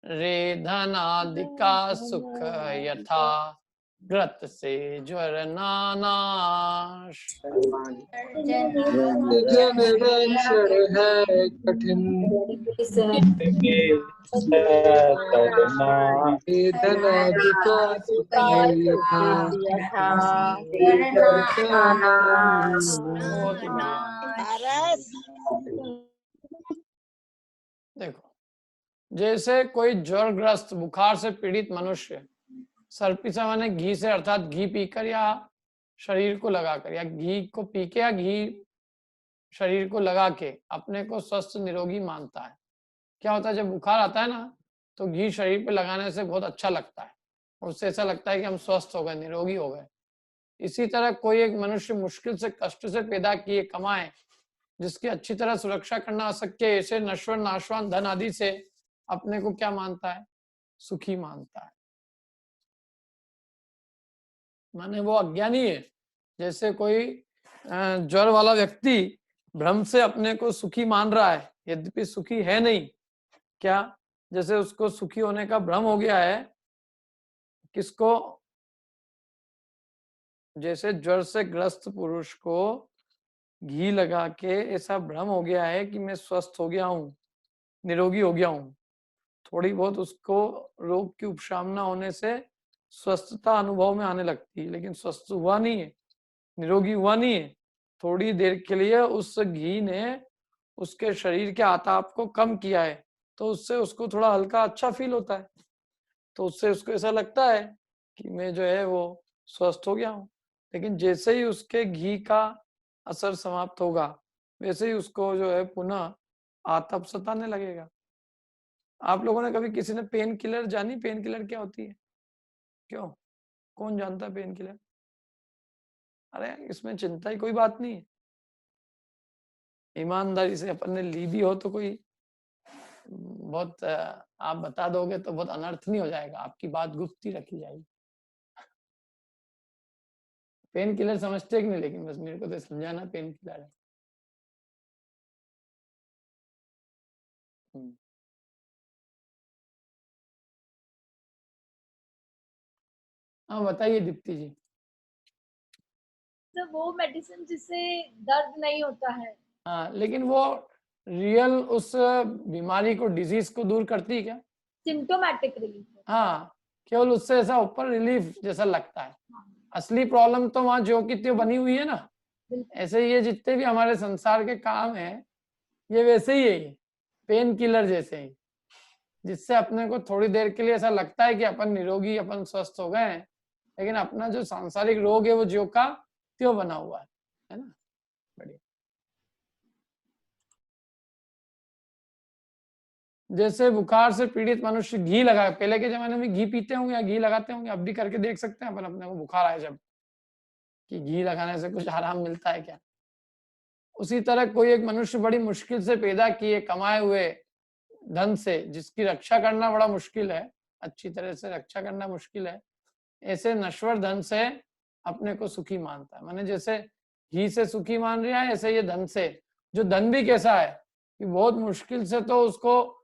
रेधनादिका सुख यथा ग्रत से ज्वर नाश। है कठिन देखो, जैसे कोई ज्वरग्रस्त बुखार से पीड़ित मनुष्य सर्पिसा माने घी से अर्थात घी पीकर या शरीर को लगाकर या घी को पी के या घी शरीर को लगा के अपने को स्वस्थ निरोगी मानता है। क्या होता है, जब बुखार आता है ना तो घी शरीर पे लगाने से बहुत अच्छा लगता है और उससे ऐसा लगता है कि हम स्वस्थ हो गए, निरोगी हो गए। इसी तरह कोई एक मनुष्य मुश्किल से कष्ट से पैदा किए कमाए, जिसकी अच्छी तरह सुरक्षा करना अशक्य, ऐसे नश्वर नाशवान धन आदि से अपने को क्या मानता है, सुखी मानता है। माने वो अज्ञानी है। जैसे कोई ज्वर वाला व्यक्ति भ्रम से अपने को सुखी मान रहा है, यद्यपि सुखी है नहीं। क्या, जैसे उसको सुखी होने का भ्रम हो गया है। किसको? जैसे ज्वर से ग्रस्त पुरुष को घी लगा के ऐसा भ्रम हो गया है कि मैं स्वस्थ हो गया हूँ, निरोगी हो गया हूँ। थोड़ी बहुत उसको रोग की उपशामना होने से स्वस्थता अनुभव में आने लगती है, लेकिन स्वस्थ हुआ नहीं है, निरोगी हुआ नहीं है। थोड़ी देर के लिए उस घी ने उसके शरीर के आताप को कम किया है, तो उससे उसको थोड़ा हल्का अच्छा फील होता है, तो उससे उसको ऐसा लगता है कि मैं जो है वो स्वस्थ हो गया हूँ। लेकिन जैसे ही उसके घी का असर समाप्त होगा, वैसे ही उसको जो है पुनः आतप सताने लगेगा। आप लोगों ने कभी किसी ने पेन किलर जानी? पेन किलर क्या होती है? क्यों, कौन जानता है पेन किलर? अरे इसमें चिंता ही कोई बात नहीं है। ईमानदारी से अपन ने ली भी हो तो कोई बहुत आप बता दोगे तो बहुत अनर्थ नहीं हो जाएगा, आपकी बात गुप्त ही रखी जाएगी। पेन किलर समझते कि नहीं? लेकिन बस मेरे को तो समझाना पेन किलर है। हाँ बताइए दीप्ति जी। तो वो मेडिसिन जिससे दर्द नहीं होता है। हाँ, लेकिन वो रियल उस बीमारी को, डिजीज को दूर करती है क्या? Symptomatic relief. हाँ, केवल उससे ऐसा ऊपर रिलीफ जैसा लगता है। असली प्रॉब्लम तो वहां जो की त्यों बनी हुई है ना। ऐसे ये जितने भी हमारे संसार के काम है, ये वैसे ही है, पेन किलर जैसे ही, जिससे अपने को थोड़ी देर के लिए ऐसा लगता है कि अपन निरोगी, अपन स्वस्थ हो गए हैं, लेकिन अपना जो सांसारिक रोग है वो ज्यों का त्यों बना हुआ है ना। बढ़िया। जैसे बुखार से पीड़ित मनुष्य घी लगा, पहले के जमाने में घी पीते होंगे या घी लगाते होंगे, अब भी करके देख सकते हैं अपन अपने को बुखार आए जब, कि घी लगाने से कुछ आराम मिलता है क्या। उसी तरह कोई एक मनुष्य बड़ी मुश्किल से पैदा किए कमाए हुए धन से, जिसकी रक्षा करना बड़ा मुश्किल है, अच्छी तरह से रक्षा करना मुश्किल है, ऐसे नश्वर धन से अपने को सुखी मानता है। माने जैसे घी से सुखी मान रहा है, ऐसे ये धन से, जो धन भी कैसा है कि बहुत मुश्किल से तो उसको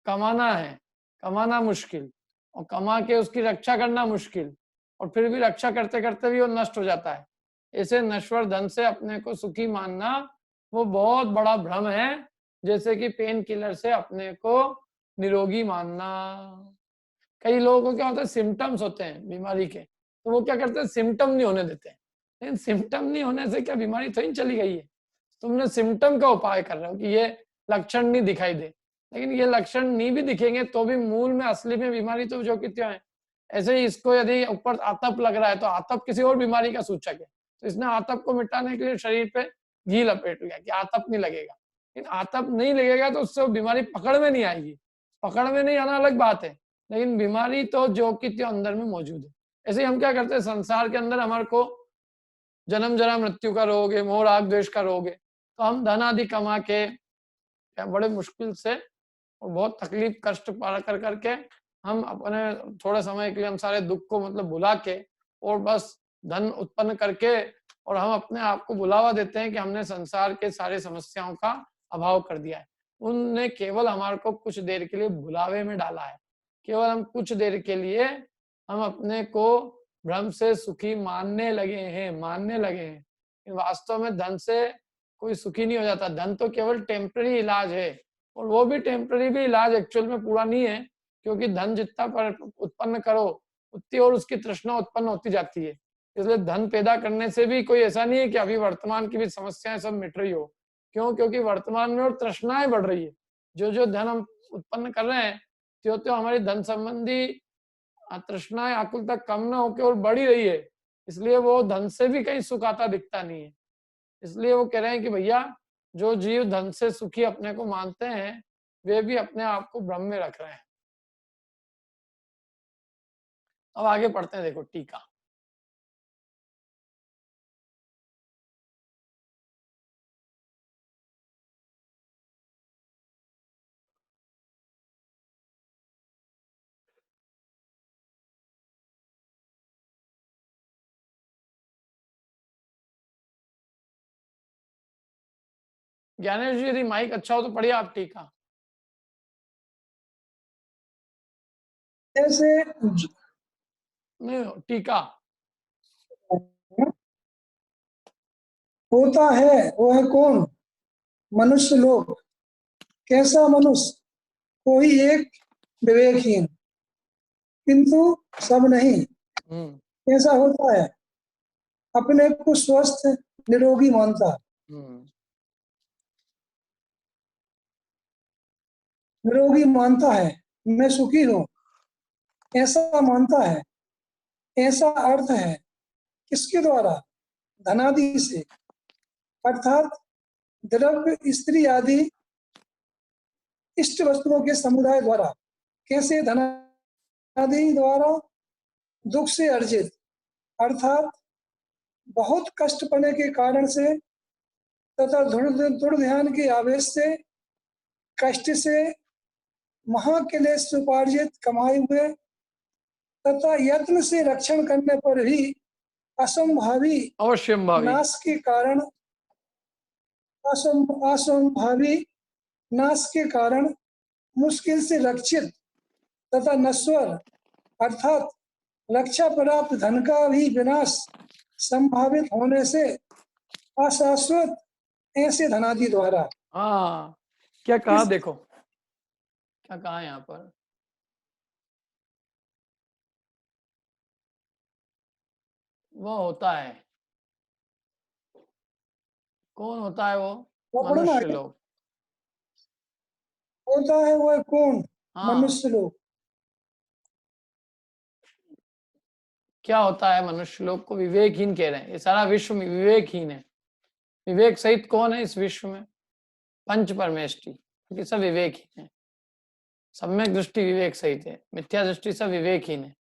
कमाना है, कमाना मुश्किल, और कमा के उसकी रक्षा करना मुश्किल, और फिर भी रक्षा करते करते भी वो नष्ट हो जाता है। ऐसे नश्वर धन से अपने को सुखी मानना वो बहुत बड़ा भ्रम है, जैसे कि पेन किलर से अपने को निरोगी मानना। कई लोगों को क्या होता है, सिम्टम्स होते हैं बीमारी के, तो वो क्या करते हैं, सिम्टम नहीं होने देते हैं। लेकिन सिम्टम नहीं होने से क्या बीमारी तो ही चली गई है? तुमने सिम्टम का उपाय कर रहे हो कि ये लक्षण नहीं दिखाई दे, लेकिन ये लक्षण नहीं भी दिखेंगे तो भी मूल में असली में बीमारी तो जो कि त्यों है। ऐसे ही इसको यदि ऊपर आतप लग रहा है तो आतप किसी और बीमारी का सूचक है, तो इसने आतप को मिटाने के लिए शरीर पे घी लपेट लिया कि आतप नहीं लगेगा। लेकिन आतप नहीं लगेगा तो उससे वो बीमारी पकड़ में नहीं आएगी। पकड़ में नहीं आना अलग बात है, लेकिन बीमारी तो जो कि त्यों अंदर में मौजूद है। ऐसे ही हम क्या करते हैं, संसार के अंदर हमारे को जन्म जरा मृत्यु का रोग है, मोह राग द्वेष का रोग है, तो हम धन आदि कमा के बड़े मुश्किल से और बहुत तकलीफ कष्ट पार कर करके हम अपने थोड़े समय के लिए हम सारे दुख को मतलब भुला के और बस धन उत्पन्न करके और हम अपने आप को बुलावा देते हैं कि हमने संसार के सारे समस्याओं का अभाव कर दिया है। उनने केवल हमारे को कुछ देर के लिए भुलावे में डाला है। केवल हम कुछ देर के लिए हम अपने को भ्रम से सुखी मानने लगे हैं। वास्तव में धन से कोई सुखी नहीं हो जाता। धन तो केवल टेम्पररी इलाज है, और वो भी टेम्पररी भी इलाज एक्चुअल में पूरा नहीं है, क्योंकि धन जितना उत्पन्न करो उतनी और उसकी तृष्णा उत्पन्न होती जाती है। इसलिए धन पैदा करने से भी कोई ऐसा नहीं है कि अभी वर्तमान की भी समस्याएं सब मिट रही हो। क्यों? क्योंकि वर्तमान में और तृष्णाएं बढ़ रही है। जो धन हम उत्पन्न कर रहे हैं त्यो हमारी धन संबंधी तृष्णाएं आकुलता कम न होकर और बढ़ ही रही है। इसलिए वो धन से भी कहीं सुख आता दिखता नहीं है। इसलिए वो कह रहे हैं कि भैया जो जीव धन से सुखी अपने को मानते हैं वे भी अपने आप को भ्रम में रख रहे हैं। अब आगे पढ़ते हैं, देखो टीका। ज्ञानेश जी यदि माइक अच्छा हो तो पढ़िए आप टीका। जैसे नहीं, टीका होता है वह कौन? मनुष्य लोग। कैसा मनुष्य? कोई एक विवेकहीन, किंतु सब नहीं। कैसा होता है? अपने को स्वस्थ निरोगी मानता। निरोगी मानता है, मैं सुखी हूँ, ऐसा मानता है। ऐसा अर्थ है किसके द्वारा? धनादि से, अर्थात द्रव्य स्त्री आदि इष्ट वस्तुओं के समुदाय द्वारा। कैसे? धनादि द्वारा दुख से अर्जित, अर्थात बहुत कष्ट पड़ने के कारण से तथा दृढ़ ध्यान के आवेश से, कष्ट से, महाक्लेश उपार्जित कमाए हुए तथा यत्न से रक्षण करने पर भी असंभावी नाश के कारण, असंभावी नाश के कारण मुश्किल से रक्षित तथा नश्वर, अर्थात रक्षा प्राप्त धन का भी विनाश संभावित होने से अशाश्वत, ऐसे धनादि द्वारा। हाँ, क्या कहा? देखो क्या कहा यहाँ पर। वो होता है, कौन होता है वो? मनुष्य लोग। होता है वह कौन? हाँ। मनुष्य लोग। क्या होता है? मनुष्य लोग को विवेकहीन कह रहे हैं। ये सारा विश्व में विवेकहीन है। विवेक सहित कौन है इस विश्व में? पंच परमेष्टि, क्योंकि सब विवेकहीन है। सम्यक दृष्टि विवेक सहित है, मिथ्या दृष्टि सब विवेकहीन है।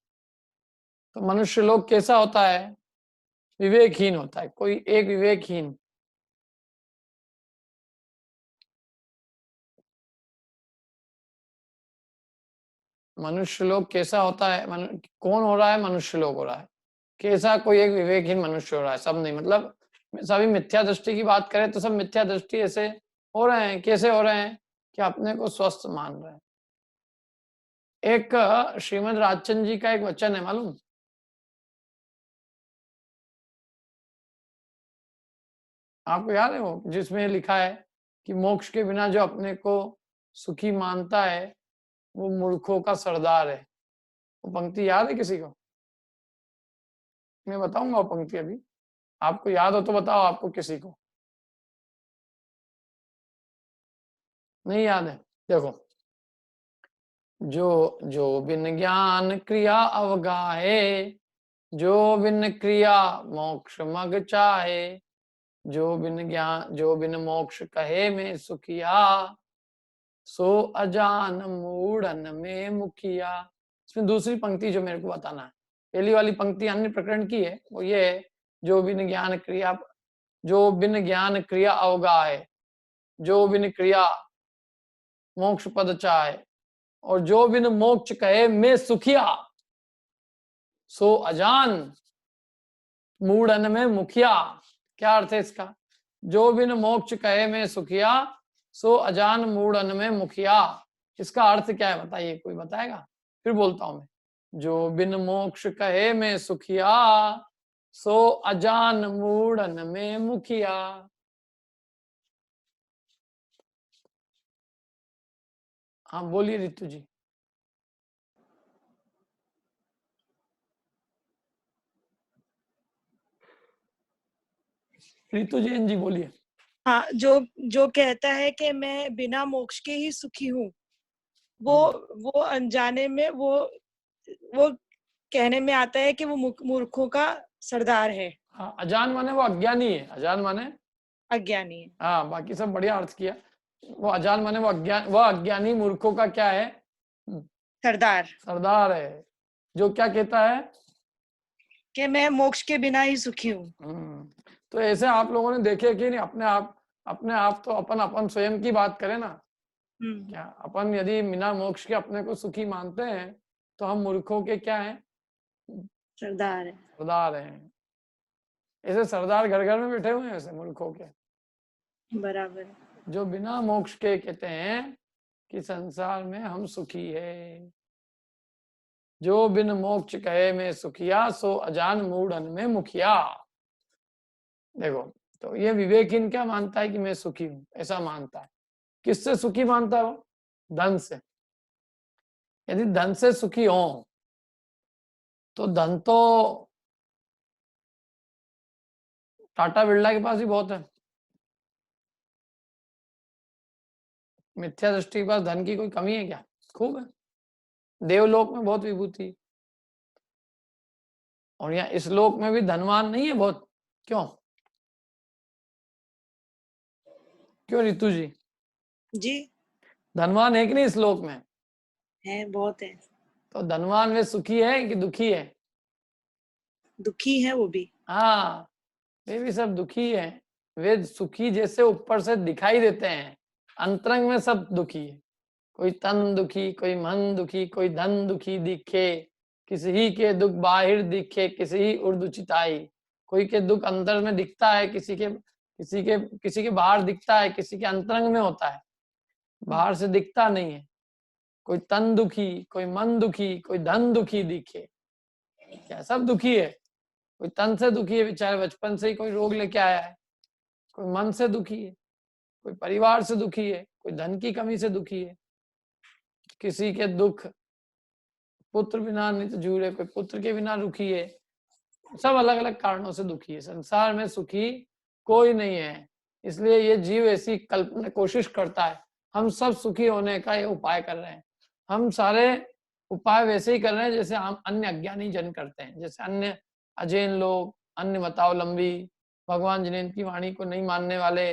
तो मनुष्य लोग कैसा होता है? विवेकहीन होता है। कोई एक विवेकहीन, मनुष्य लोग कैसा होता है? कौन हो रहा है? मनुष्य लोग हो रहा है। कैसा? कोई एक विवेकहीन मनुष्य हो रहा है, सब नहीं। मतलब सभी मिथ्या दृष्टि की बात करें तो सब मिथ्या दृष्टि ऐसे हो रहे हैं। कैसे हो रहे हैं? कि अपने को स्वस्थ मान रहे हैं। एक श्रीमद् राजचंद्र जी का एक वचन है, मालूम? आपको याद है वो, जिसमें लिखा है कि मोक्ष के बिना जो अपने को सुखी मानता है वो मूर्खों का सरदार है। वो पंक्ति याद है किसी को? मैं बताऊंगा वो पंक्ति अभी। आपको याद हो तो बताओ, आपको किसी को नहीं याद है? देखो, जो बिन ज्ञान क्रिया अवगाहे, जो बिन क्रिया मोक्ष मग चाहे, जो बिन मोक्ष कहे में सुखिया, सो अजान मूढ़न में मुखिया। इसमें दूसरी पंक्ति जो मेरे को बताना है, पहली वाली पंक्ति अन्य प्रकरण की है, वो ये है, जो बिन ज्ञान क्रिया अवगाहे, जो बिन क्रिया मोक्ष पद चाहे, और जो बिन मोक्ष कहे मैं सुखिया, सो अजान मूढ़न में मुखिया। क्या अर्थ है इसका? जो बिन मोक्ष कहे मैं सुखिया, सो अजान मूढ़न में मुखिया। इसका अर्थ क्या है बताइए, कोई बताएगा? फिर बोलता हूं मैं, जो बिन मोक्ष कहे मैं सुखिया, सो अजान मूढ़न में मुखिया। हाँ बोलिए रितु जी। रितु जैन जी बोलिए। हाँ, जो कहता है कि मैं बिना मोक्ष के ही सुखी हूँ, वो अनजाने में वो कहने में आता है कि वो मूर्खों का सरदार है। हाँ, अजान माने वो अज्ञानी है, अजान माने अज्ञानी है। हाँ, बाकी सब बढ़िया अर्थ किया। वो अजान माने वो अज्ञानी मूर्खों का क्या है? सरदार है, जो क्या कहता है कि मैं मोक्ष के बिना ही सुखी हूँ। तो ऐसे आप लोगों ने देखे कि नहीं? अपने आप तो अपन स्वयं की बात करें ना, क्या अपन यदि बिना मोक्ष के अपने को सुखी मानते हैं तो हम मूर्खों के क्या हैं? सरदार हैं। ऐसे सरदार घर घर में बैठे हुए हैं ऐसे मूर्खों के, बराबर। जो बिना मोक्ष के कहते हैं कि संसार में हम सुखी है। जो बिन मोक्ष कहे मैं सुखिया, सो अजान मूढ़न में मुखिया। देखो, तो ये विवेकहीन क्या मानता है कि मैं सुखी हूं, ऐसा मानता है। किससे सुखी मानता है वो? धन से। यदि धन से सुखी हो तो धन तो टाटा बिरला के पास ही बहुत है। मिथ्या दृष्टि के पास धन की कोई कमी है क्या? खूब है। देवलोक में बहुत विभूति, और यहाँ इस लोक में भी धनवान नहीं है बहुत। क्यों रितु जी? धनवान है कि नहीं इस लोक में? है, बहुत है। तो धनवान वे सुखी है कि दुखी है? दुखी है वो भी। हाँ, वे भी सब दुखी है। वे सुखी जैसे ऊपर से दिखाई देते हैं, अंतरंग में सब दुखी है। कोई तन दुखी, कोई मन दुखी, कोई धन दुखी दिखे, किसी ही के दुख बाहिर दिखे, किसी ही उर्दुचिताई। कोई के दुख अंदर में दिखता है, किसी के बाहर दिखता है, किसी के अंतरंग में होता है, बाहर से दिखता नहीं है। कोई तन दुखी, कोई मन दुखी, कोई धन दुखी दिखे, क्या सब दुखी है। कोई तन से दुखी है, बेचारे बचपन से ही कोई रोग लेके आया है। कोई मन से दुखी है, कोई परिवार से दुखी है, कोई धन की कमी से दुखी है। किसी के दुख पुत्र बिना नित जूरे, कोई पुत्र के बिना दुखी है। सब अलग अलग कारणों से दुखी है। संसार में सुखी कोई नहीं है। इसलिए ये जीव ऐसी कल्पना कोशिश करता है, हम सब सुखी होने का ये उपाय कर रहे हैं। हम सारे उपाय वैसे ही कर रहे हैं जैसे हम अन्य अज्ञानी जन करते हैं, जैसे अन्य अजैन लोग, अन्य मतावलंबी, भगवान जिनेन्द्र की वाणी को नहीं मानने वाले,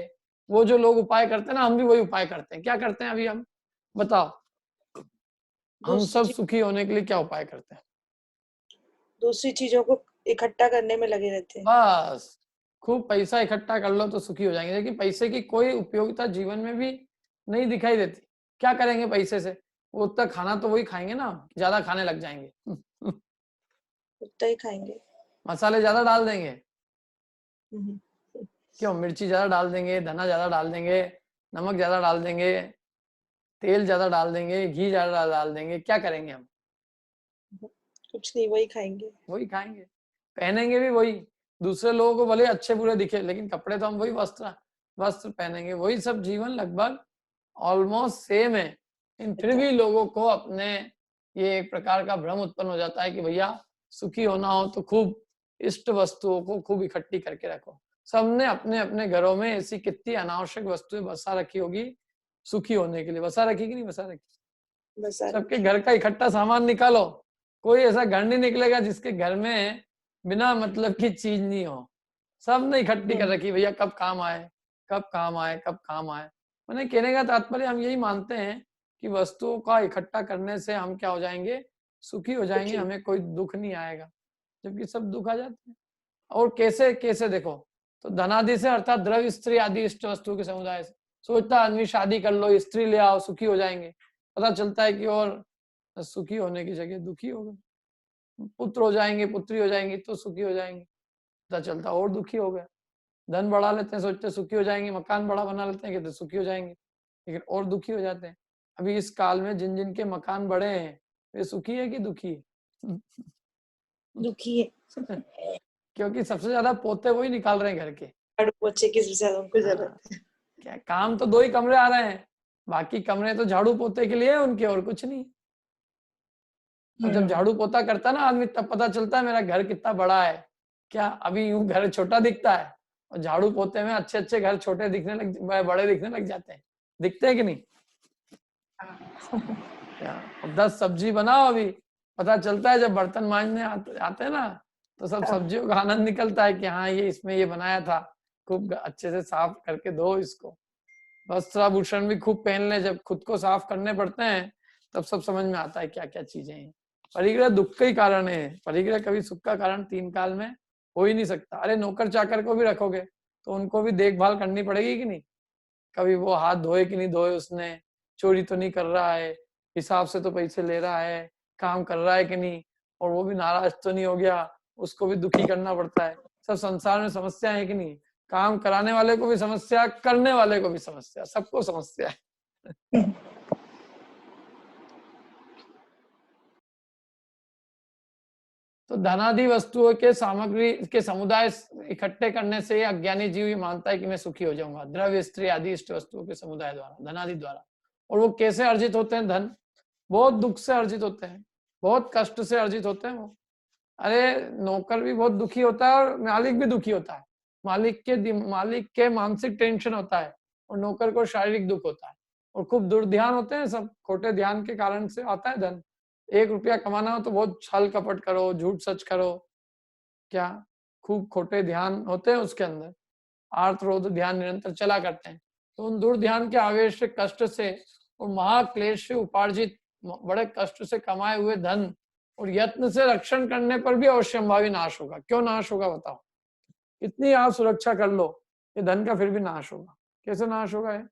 वो जो लोग उपाय करते हैं ना, हम भी वही उपाय करते हैं। क्या करते हैं अभी हम? बताओ, हम सब सुखी होने के लिए क्या उपाय करते हैं? दूसरी चीजों को इकट्ठा करने में लगे रहते हैं। बस खूब पैसा इकट्ठा कर लो तो सुखी हो जाएंगे। लेकिन पैसे की कोई उपयोगिता जीवन में भी नहीं दिखाई देती। क्या करेंगे पैसे से? वो उतना खाना तो वही खाएंगे ना, ज्यादा खाने लग जाएंगे। उतना ही खाएंगे, मसाले ज्यादा डाल देंगे। क्यों? मिर्ची ज्यादा डाल देंगे, धना ज्यादा डाल देंगे, नमक ज्यादा डाल देंगे, तेल ज्यादा डाल देंगे, घी ज्यादा डाल देंगे। क्या करेंगे हम? कुछ नहीं, वही खाएंगे। पहनेंगे भी वही। दूसरे लोगों को भले अच्छे बुरे दिखे, लेकिन कपड़े तो हम वही वस्त्र पहनेंगे। वही सब जीवन लगभग ऑलमोस्ट सेम है। फिर भी लोगों को अपने ये एक प्रकार का भ्रम उत्पन्न हो जाता है कि भैया सुखी होना हो तो खूब इष्ट वस्तुओं को खूब इकट्ठी करके रखो। सबने अपने अपने घरों में ऐसी कितनी अनावश्यक वस्तुएं बसा रखी होगी सुखी होने के लिए। बसा रखी कि नहीं बसा रखी? सबके घर का इकट्ठा सामान निकालो, कोई ऐसा घर नहीं निकलेगा जिसके घर में बिना मतलब की चीज नहीं हो। सबने इकट्ठी कर रखी, भैया कब काम आए, कब काम आए, कब काम आए। मैंने कहने का तात्पर्य हम यही मानते हैं कि वस्तुओं का इकट्ठा करने से हम क्या हो जाएंगे, सुखी हो जाएंगे, हमें कोई दुख नहीं आएगा, जबकि सब दुख आ जाते हैं। और कैसे कैसे देखो, तो धनादि से अर्थात द्रव्य, स्त्री आदि इष्ट वस्तु के समुदाय से। सोचता आदमी शादी कर लो, स्त्री ले आओ, सुखी हो जाएंगे, पता चलता है कि और सुखी होने की जगह दुखी हो गए। पुत्र हो जाएंगे, पुत्री हो जाएंगी तो सुखी हो जाएंगे, पता चलता और दुखी हो गए। धन बढ़ा लेते हैं, सोचते सुखी हो जाएंगे, मकान बड़ा बना लेते हैं, कहते सुखी हो जाएंगे, लेकिन और दुखी हो जाते हैं। अभी इस काल में जिन जिन के मकान बड़े हैं वे सुखी है कि दुखी है? दुखी है। क्योंकि सबसे ज्यादा पोते वही निकाल रहे हैं घर के। झाड़ू पोछे की सबसे ज्यादा उनको जरूरत है। क्या काम तो 2 ही कमरे आ रहे हैं, बाकी कमरे तो झाड़ू पोते के लिए है उनके, और कुछ नहीं। और जब झाड़ू पोता करता ना आदमी, तब पता चलता है मेरा घर कितना बड़ा है। क्या अभी यूं घर छोटा दिखता है, और झाड़ू पोते में अच्छे अच्छे घर छोटे दिखने लग, बड़े दिखने लग जाते हैं। दिखते हैं कि नहीं? क्या 10 सब्जी बनाओ, अभी पता चलता है जब बर्तन मांजने आते हैं ना, तो सब सब्जियों का आनंद निकलता है कि हाँ ये इसमें ये बनाया था, खूब अच्छे से साफ करके धो इसको। वस्त्राभूषण भी खूब पहन ले, जब खुद को साफ करने पड़ते हैं तब सब समझ में आता है क्या क्या चीजें हैं। परिग्रह दुख का ही कारण है, परिग्रह कभी सुख का कारण 3 काल में हो ही नहीं सकता। अरे नौकर चाकर को भी रखोगे तो उनको भी देखभाल करनी पड़ेगी कि नहीं? कभी वो हाथ धोए कि नहीं धोए, उसने चोरी तो नहीं कर रहा है, हिसाब से तो पैसे ले रहा है, काम कर रहा है कि नहीं, और वो भी नाराज तो नहीं हो गया, उसको भी दुखी करना पड़ता है। सब संसार में समस्या है कि नहीं? काम कराने वाले को भी समस्या, करने वाले को भी समस्या, सबको समस्या है। तो धनादि वस्तुओं के सामग्री के समुदाय इकट्ठे करने से अज्ञानी जीव ये मानता है कि मैं सुखी हो जाऊंगा, द्रव्य, स्त्री आदि इष्ट वस्तुओं के समुदाय द्वारा, धनादि द्वारा। और वो कैसे अर्जित होते हैं? धन बहुत दुख से अर्जित होते हैं, बहुत कष्ट से अर्जित होते हैं वो। अरे नौकर भी बहुत दुखी होता है और मालिक भी दुखी होता है। मालिक के मानसिक टेंशन होता है और नौकर को शारीरिक दुख होता है, और खूब दुर्ध्यान होते हैं सब, खोटे ध्यान के कारण से आता है धन। 1 रुपया कमाना हो तो बहुत छल कपट करो, झूठ सच करो, क्या खूब खोटे ध्यान होते हैं उसके अंदर, आर्त रोध ध्यान निरंतर चला करते हैं। तो उन दुर्ध्यान के आवेश से, कष्ट से और महाक्लेश से उपार्जित बड़े कष्ट से कमाए हुए धन और यत्न से रक्षण करने पर भी अवश्यंभावी नाश होगा। क्यों नाश होगा बताओ? इतनी आप सुरक्षा कर लो, ये धन का फिर भी नाश होगा। कैसे नाश होगा ये?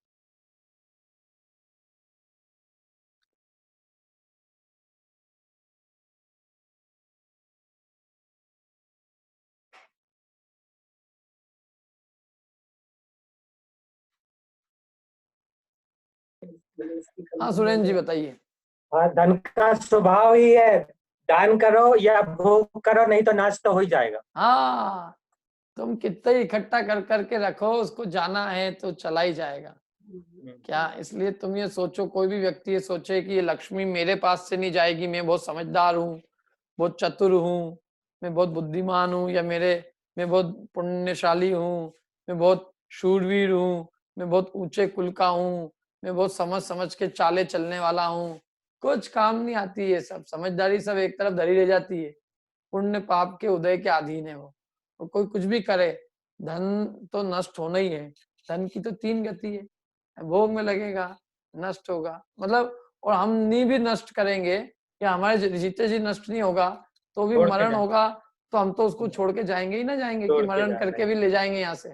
हाँ सुरेंद्र जी बताइए। धन का स्वभाव ही है, दान करो या भोग करो, नहीं तो नाश तो हो ही जाएगा। हाँ, तुम कितना ही इकट्ठा कर करके रखो, उसको जाना है तो चला ही जाएगा। क्या इसलिए तुम ये सोचो, कोई भी व्यक्ति ये सोचे कि ये लक्ष्मी मेरे पास से नहीं जाएगी, मैं बहुत समझदार हूँ, बहुत चतुर हूँ, मैं बहुत बुद्धिमान हूँ, या मैं बहुत पुण्यशाली हूँ, मैं बहुत शूरवीर हूँ, मैं बहुत ऊंचे कुल का हूँ, मैं बहुत समझ के चाले चलने वाला हूँ, कुछ काम नहीं आती है। सब समझदारी सब एक तरफ धरी रह जाती है, पुण्य पाप के उदय के अधीन है वो। और कोई कुछ भी करे, धन तो नष्ट होना ही है। धन की तो 3 गति है, भोग में लगेगा, नष्ट होगा, मतलब, और हम नहीं भी नष्ट करेंगे या हमारे जीते जी नष्ट नहीं होगा तो भी मरण होगा, तो हम तो उसको छोड़ के जाएंगे ही ना जाएंगे कि मरण करके भी ले जाएंगे यहाँ से।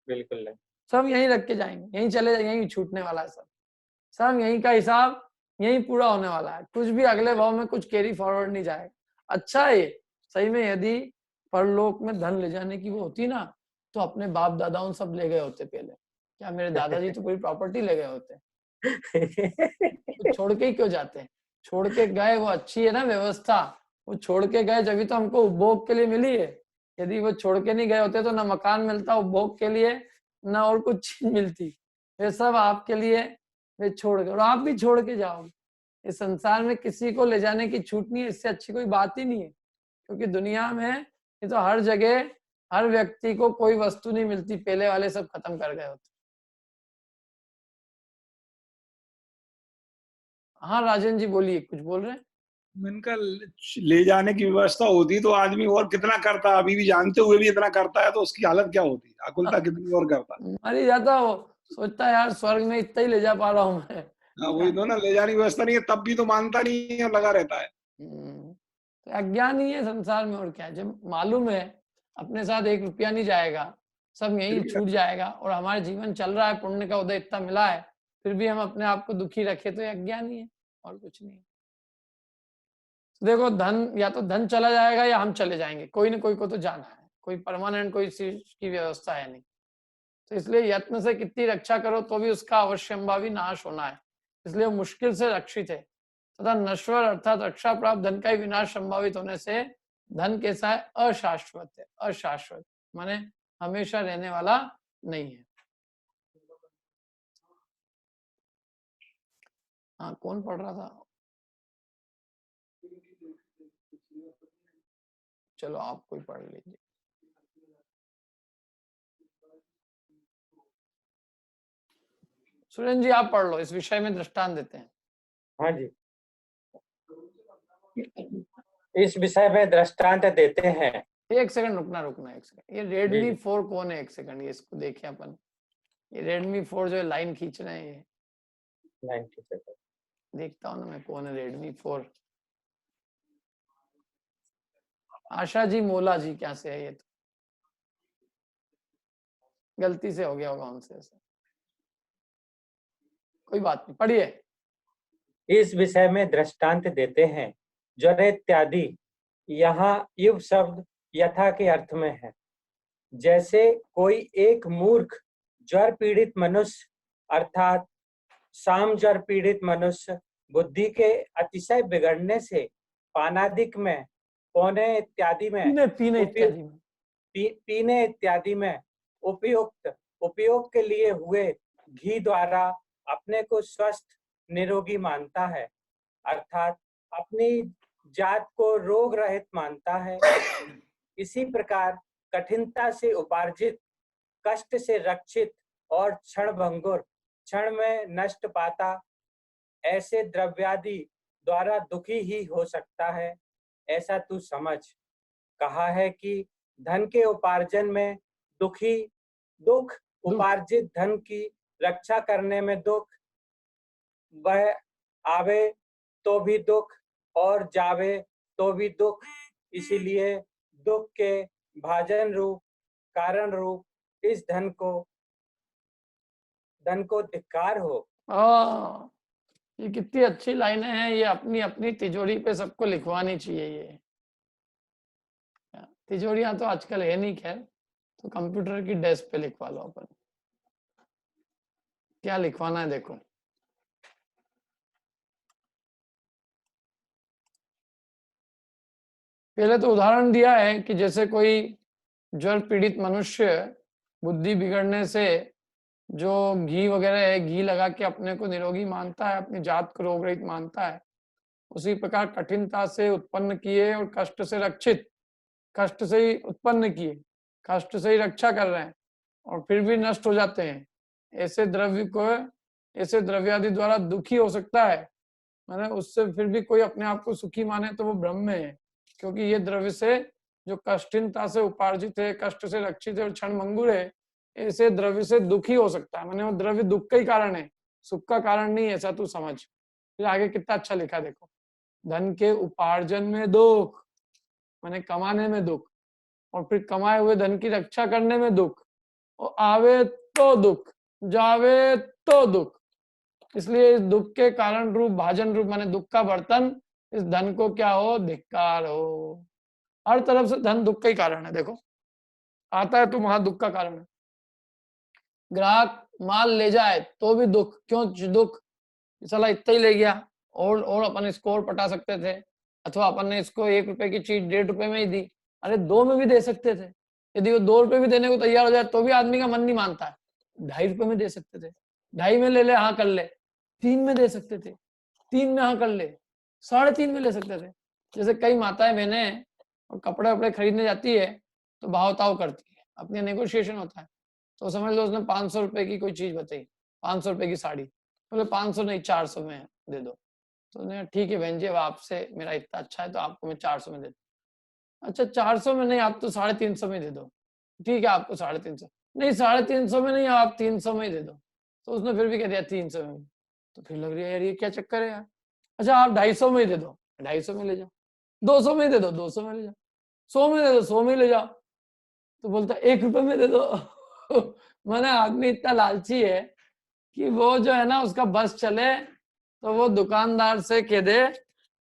बिल्कुल नहीं, सब यहीं रख के जाएंगे, यहीं चले जाएंगे, यहीं छूटने वाला है सब यहीं का हिसाब यहीं पूरा होने वाला है। कुछ भी अगले भाव में कुछ कैरी फॉरवर्ड नहीं जाएगा। अच्छा है सही में, यदि परलोक में धन ले जाने की वो होती ना, तो अपने बाप दादाओं सब ले गए होते पहले। क्या मेरे दादाजी तो पूरी प्रॉपर्टी ले गए होते। तो छोड़ के ही क्यों जाते हैं? छोड़ के गए, वो अच्छी है ना व्यवस्था, वो छोड़ के गए जब तो हमको उपभोग के लिए मिली है। यदि वो छोड़ के नहीं गए होते तो ना मकान मिलता उपभोग के लिए, ना और कुछ चीज मिलती। वे सब आपके लिए वे छोड़ गए, और आप भी छोड़ के जाओगे। इस संसार में किसी को ले जाने की छूट नहीं है, इससे अच्छी कोई बात ही नहीं है। क्योंकि दुनिया में ये तो हर जगह हर व्यक्ति को कोई वस्तु नहीं मिलती, पहले वाले सब खत्म कर गए होते। हाँ राजन जी बोलिए, कुछ बोल रहे हैं? इनका ले जाने की व्यवस्था होती तो आदमी और कितना करता, अभी भी जानते हुए भी इतना करता है तो उसकी हालत क्या होती, आकुलता कितनी और करता। मर ही जाता वो, सोचता है यार स्वर्ग में इतना ही ले जा पा रहा हूँ मैं। हाँ वही तो ना, ले जाने की व्यवस्था नहीं है तब भी तो मानता नहीं है, लगा रहता है। तो अज्ञान ही है संसार में, और क्या है। जब मालूम है अपने साथ 1 रुपया नहीं जाएगा, सब यहीं छूट जाएगा, और हमारा जीवन चल रहा है, पुण्य का उदय इतना मिला है, फिर भी हम अपने आप को दुखी रखे, तो ये अज्ञान ही है और कुछ नहीं। देखो धन, या तो धन चला जाएगा या हम चले जाएंगे, कोई ना कोई को तो जाना है, कोई परमानेंट कोई चीज की व्यवस्था है नहीं। तो इसलिए यत्न से कितनी रक्षा करो तो भी उसका अवश्यंभावी नाश होना है, इसलिए वो मुश्किल से रक्षित है। तथा नश्वर अर्थात रक्षा प्राप्त धन का ही विनाश संभावित होने से धन कैसा है, अशाश्वत है। अशाश्वत माने हमेशा रहने वाला नहीं है। हाँ कौन पढ़ रहा था? चलो आप कोई पढ़ लीजिए। सुरेंद्र जी आप पढ़ लो, इस विषय में दृष्टांत देते हैं। हाँ जी, इस विषय में दृष्टांत देते हैं। 1 सेकंड रुकना 1 सेकंड। ये रेडमी 4 कौन है? 1 सेकंड, ये इसको देखें अपन। ये रेडमी 4 जो है लाइन खींच रहे हैं, ये लाइन खींच रहे हैं। देखता हूँ ना मैं कौन है रेडमी 4। आशा जी मोला जी क्या से है? ये तो गलती से हो गया होगा उनसे ऐसा, कोई बात नहीं, पढ़िए। इस विषय में दृष्टांत देते हैं। ज्वर इत्यादि यहाँ युव शब्द यथा के अर्थ में है। जैसे कोई एक मूर्ख ज्वर पीड़ित मनुष्य अर्थात साम ज्वर पीड़ित मनुष्य बुद्धि के अतिशय बिगड़ने से पानादिक में, पौने इत्यादि में, पीने इत्यादि में उपयोग के लिए हुए घी द्वारा अपने को स्वस्थ निरोगी मानता है, अर्थात अपनी जात को रोग रहित मानता है। इसी प्रकार कठिनता से उपार्जित, कष्ट से रक्षित और क्षण भंगुर, क्षण में नष्ट पाता ऐसे द्रव्यादि द्वारा दुखी ही हो सकता है, ऐसा तू समझ। कहा है कि धन के उपार्जन में दुख, उपार्जित धन की रक्षा करने में दुख, वह आवे तो भी दुख और जावे तो भी दुख, इसीलिए दुख के भाजन रूप, कारण रूप इस धन को धिक्कार हो। ये कितनी अच्छी लाइनें हैं, ये अपनी अपनी तिजोरी पे सबको लिखवानी चाहिए। ये तिजोरियां तो आजकल है नहीं, खैर, तो कंप्यूटर की डेस्क पे लिखवा लो अपन। क्या लिखवाना है देखो। पहले तो उदाहरण दिया है कि जैसे कोई ज्वर पीड़ित मनुष्य बुद्धि बिगड़ने से जो घी वगैरह है, घी लगा के अपने को निरोगी मानता है, अपनी जात को रोग रहित मानता है, उसी प्रकार कठिनता से उत्पन्न किए और कष्ट से रक्षित, कष्ट से ही उत्पन्न किए, कष्ट से ही रक्षा कर रहे हैं और फिर भी नष्ट हो जाते हैं, ऐसे द्रव्यादि द्वारा दुखी हो सकता है। माने उससे फिर भी कोई अपने आप को सुखी माने तो वो ब्रह्म में है, क्योंकि ये द्रव्य से जो कष्टिनता से उपार्जित है, कष्ट से रक्षित है और क्षण भंगुर है, ऐसे द्रव्य से दुखी हो सकता है। माने वो द्रव्य दुख का ही कारण है, सुख का कारण नहीं, ऐसा तू समझ। फिर आगे कितना अच्छा लिखा देखो, धन के उपार्जन में दुख माने कमाने में दुख, और फिर कमाए हुए धन की रक्षा करने में दुख, और आवे तो दुख, जावे तो दुख। इसलिए इस दुख के कारण रूप, भाजन रूप माने दुख का बर्तन, इस धन को क्या हो, धिक्कार हो। हर तरफ से धन दुख का ही कारण है। देखो आता है तो वहां दुख का कारण है। ग्राहक माल ले जाए तो भी दुख, क्यों दुख, साला इतना ही ले गया, और अपन इसको और पटा सकते थे, अथवा अपन ने इसको 1 रुपए की चीज 1.5 रुपए में ही दी, अरे 2 में भी दे सकते थे। यदि वो 2 रुपए भी देने को तैयार हो जाए तो भी आदमी का मन नहीं मानता है। 2.5 रुपए में दे सकते थे, 2.5 में ले ले, हाँ कर ले, 3 में दे सकते थे, 3 में हाँ कर ले, 3.5 में ले सकते थे। जैसे कई माताएं बहनें और कपड़े वपड़े खरीदने जाती है तो भाव ताव करती है, अपने नेगोशिएशन होता है, तो समझ लो उसने 500 रुपए की कोई चीज बताई, 500 रुपए की साड़ी, बोले 500 नहीं 400 में दे दो, तो उन्होंने ठीक है बहन जी, अब आपसे मेरा इतना अच्छा है तो आपको मैं 400 में दे दूं। अच्छा 400 में नहीं, आप तो 350 में दे दो। ठीक है आपको 350, नहीं 350 में नहीं, आप 300 में ही दे दो। तो उसने फिर भी कह दिया 300 में। तो फिर लग रही है यार ये क्या चक्कर है यार। अच्छा आप 250 में ही दे दो, 250 में ले जाओ। 200 में दे दो, 200 में ले जाओ। 100 में दे दो, 100 में ले जाओ। तो बोलता 1 रुपए में दे दो। मैंने आदमी इतना लालची है कि वो जो है ना उसका बस चले तो वो दुकानदार से कह दे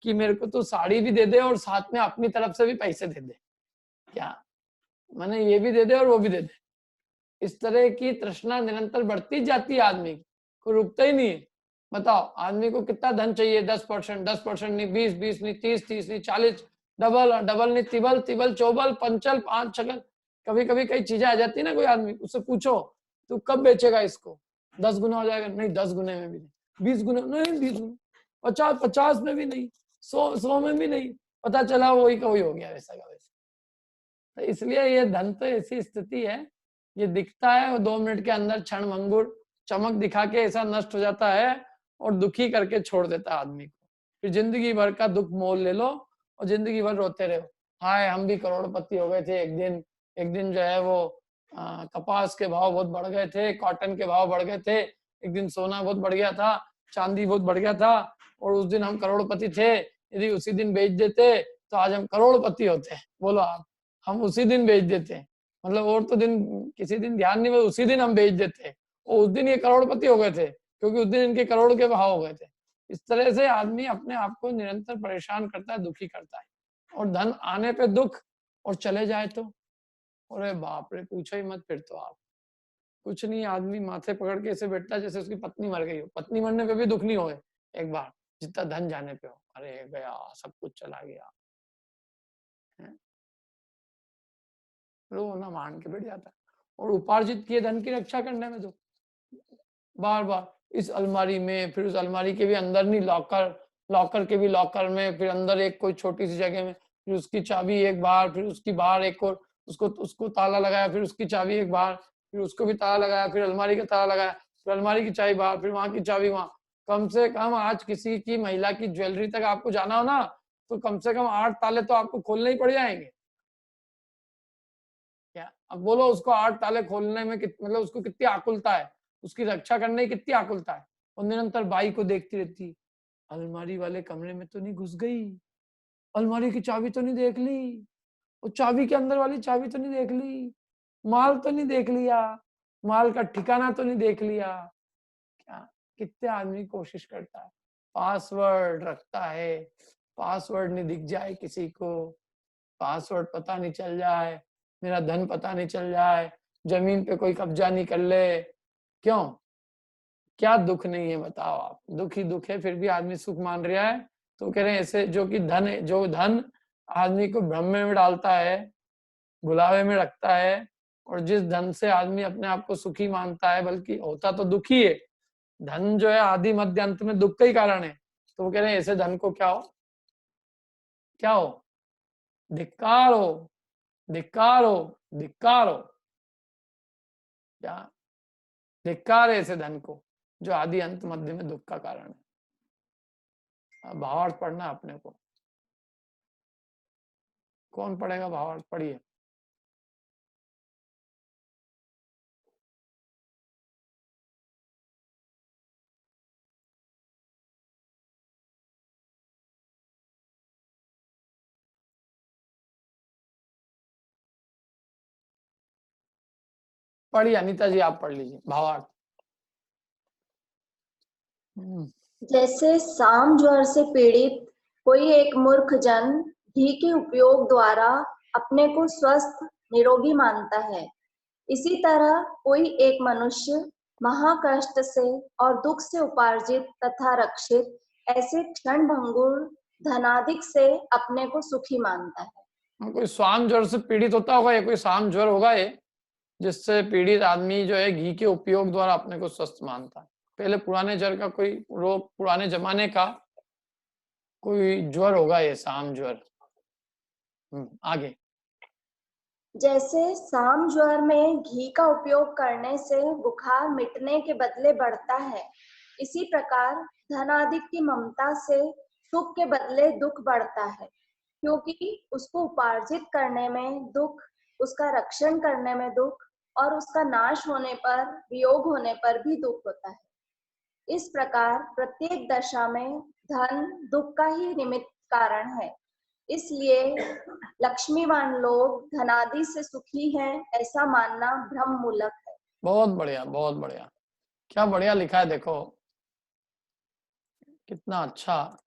कि मेरे को तो साड़ी भी दे दे और साथ में अपनी तरफ से भी पैसे दे दे। क्या मैंने ये भी दे दे और वो भी दे दे। इस तरह की तृष्णा निरंतर बढ़ती जाती है, आदमी को रुकता ही नहीं है। बताओ आदमी को कितना धन चाहिए? 10%, 10% नहीं, 20 नहीं, 30 नहीं, 40, डबल नहीं, तिबल चौबल पंचल 5 छगल। कभी कभी कई चीजें आ जाती है ना, कोई आदमी उससे पूछो तू कब बेचेगा इसको? 10 गुना हो जाएगा? नहीं 10 गुने में भी नहीं। 20 गुना? नहीं 20 गुना। 50 में भी नहीं, 100 में भी नहीं। पता चला वही का वही हो गया, वैसा का वैसा। तो इसलिए ये धन तो ऐसी स्थिति है, ये दिखता है और 2 मिनट के अंदर क्षण भंगुर चमक दिखा के ऐसा नष्ट हो जाता है और दुखी करके छोड़ देता है आदमी को। फिर जिंदगी भर का दुख मोल ले लो और जिंदगी भर रोते रहो, हाय हम भी करोड़पति हो गए थे एक दिन जो है वो कपास के भाव बहुत बढ़ गए थे, कॉटन के भाव बढ़ गए थे, एक दिन सोना बहुत बढ़ गया था, चांदी बहुत बढ़ गया था और उस दिन हम करोड़पति थे। यदि उसी दिन बेच देते तो आज हम करोड़पति होते। बोलो आप, हम उसी दिन बेच देते, मतलब और तो दिन किसी दिन ध्यान नहीं, उसी दिन हम बेच देते और उस दिन ये करोड़पति हो गए थे क्योंकि उस दिन इनके करोड़ के भाव हो गए थे। इस तरह से आदमी अपने आप को निरंतर परेशान करता है, दुखी करता है। और धन आने पे दुख और चले जाए तो अरे बाप रे, पूछो ही मत। फिर तो आप कुछ नहीं, आदमी माथे पकड़ के ऐसे बैठता है जैसे उसकी पत्नी मर गई हो। पत्नी मरने पे भी दुख नहीं होए एक बार, जितना धन जाने पे हो। अरे गया, सब कुछ चला गया, रोना मान के बैठ जाता है। और उपार्जित किए धन की रक्षा करने में तो बार बार इस अलमारी में, फिर उस अलमारी के भी अंदर नहीं, लॉकर के भी लॉकर में, फिर अंदर एक कोई छोटी सी जगह में, फिर उसकी चाबी एक बार, फिर उसकी बाहर एक और उसको ताला लगाया, फिर उसकी चाबी एक बार, फिर उसको भी ताला लगाया, फिर अलमारी का ताला लगाया, फिर अलमारी की चाबी बाहर, फिर वहां की चाबी वहां। कम से कम आज किसी की महिला की ज्वेलरी तक आपको जाना हो ना तो कम से कम 8 ताले तो आपको खोलने ही पड़ जाएंगे। क्या अब बोलो उसको 8 ताले खोलने में मतलब उसको कितनी आकुलता है, उसकी रक्षा करने की कितनी आकुलता है। और निरंतर बाई को देखती रहती, अलमारी वाले कमरे में तो नहीं घुस गई, अलमारी की चाबी तो नहीं देख ली, और चाबी के अंदर वाली चाबी तो नहीं देख ली, माल तो नहीं देख लिया, माल का ठिकाना तो नहीं देख लिया। क्या कितने आदमी कोशिश करता है, पासवर्ड रखता है, पासवर्ड नहीं दिख जाए किसी को, पासवर्ड पता नहीं चल जाए, मेरा धन पता नहीं चल जाए, जमीन पे कोई कब्जा नहीं कर ले। क्यों? क्या दुख नहीं है बताओ आप? दुख ही दुख है, फिर भी आदमी सुख मान रहा है। तो कह रहे हैं ऐसे जो कि धन है, जो धन आदमी को भ्रम में डालता है, भुलावे में रखता है, और जिस धन से आदमी अपने आप को सुखी मानता है बल्कि होता तो दुखी है। धन जो है आदि मध्य अंत में दुख का ही कारण है। तो वो कह रहे हैं ऐसे धन को क्या हो, क्या हो? धिक्कार हो, धिक्कार हो, धिक्कार हो। क्या धिक्कार है ऐसे धन को जो आदि अंत मध्य में दुख का कारण है। भावार्थ पढ़ना अपने को, कौन पढ़ेगा भावार्थ? पढ़िए। पढ़िए अनीता जी, आप पढ़ लीजिए भावार्थ। जैसे साम ज्वर से पीड़ित कोई एक मूर्ख जन घी के उपयोग द्वारा अपने को स्वस्थ निरोगी मानता है, इसी तरह कोई एक मनुष्य महाकष्ट से और दुख से उपार्जित तथा रक्षित ऐसे क्षण भंगुर धनादिक से अपने को सुखी मानता है। कोई स्वाम ज्वर से पीड़ित होता होगा, ये कोई स्वाम ज्वर होगा ये, जिससे पीड़ित आदमी जो है घी के उपयोग द्वारा अपने को स्वस्थ मानता है। पहले पुराने ज्वर का कोई रोग, पुराने जमाने का कोई ज्वर होगा ये साम ज्वर। आगे। जैसे साम ज्वर में घी का उपयोग करने से बुखार मिटने के बदले बढ़ता है, इसी प्रकार धनादि की ममता से सुख के बदले दुख बढ़ता है, क्योंकि उसको उपार्जित करने में दुख, उसका रक्षण करने में दुख और उसका नाश होने पर, वियोग होने पर भी दुख होता है। इस प्रकार प्रत्येक दशा में धन दुख का ही निमित्त कारण है। इसलिए लक्ष्मीवान लोग धनादि से सुखी हैं, ऐसा मानना भ्रम मूलक है। बहुत बढ़िया, बहुत बढ़िया, क्या बढ़िया लिखा है, देखो कितना अच्छा।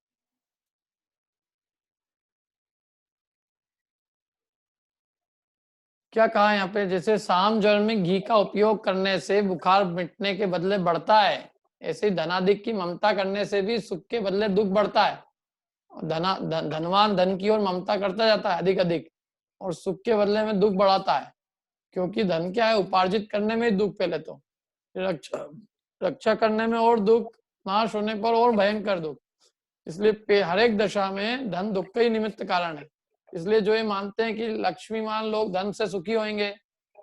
क्या कहा यहाँ पे, जैसे साम जल में घी का उपयोग करने से बुखार मिटने के बदले बढ़ता है, ऐसे ही धनाधिक की ममता करने से भी सुख के बदले दुख बढ़ता है। धनवान धन की ओर ममता करता जाता है अधिक अधिक, और सुख के बदले में दुख बढ़ाता है, क्योंकि धन क्या है, उपार्जित करने में ही दुख, पहले तो रक्षा करने में और दुख, नाश होने पर और भयंकर दुख। इसलिए हर एक दशा में धन दुख का ही निमित्त कारण है। इसलिए जो ये मानते हैं कि लक्ष्मीवान लोग धन से सुखी होंगे,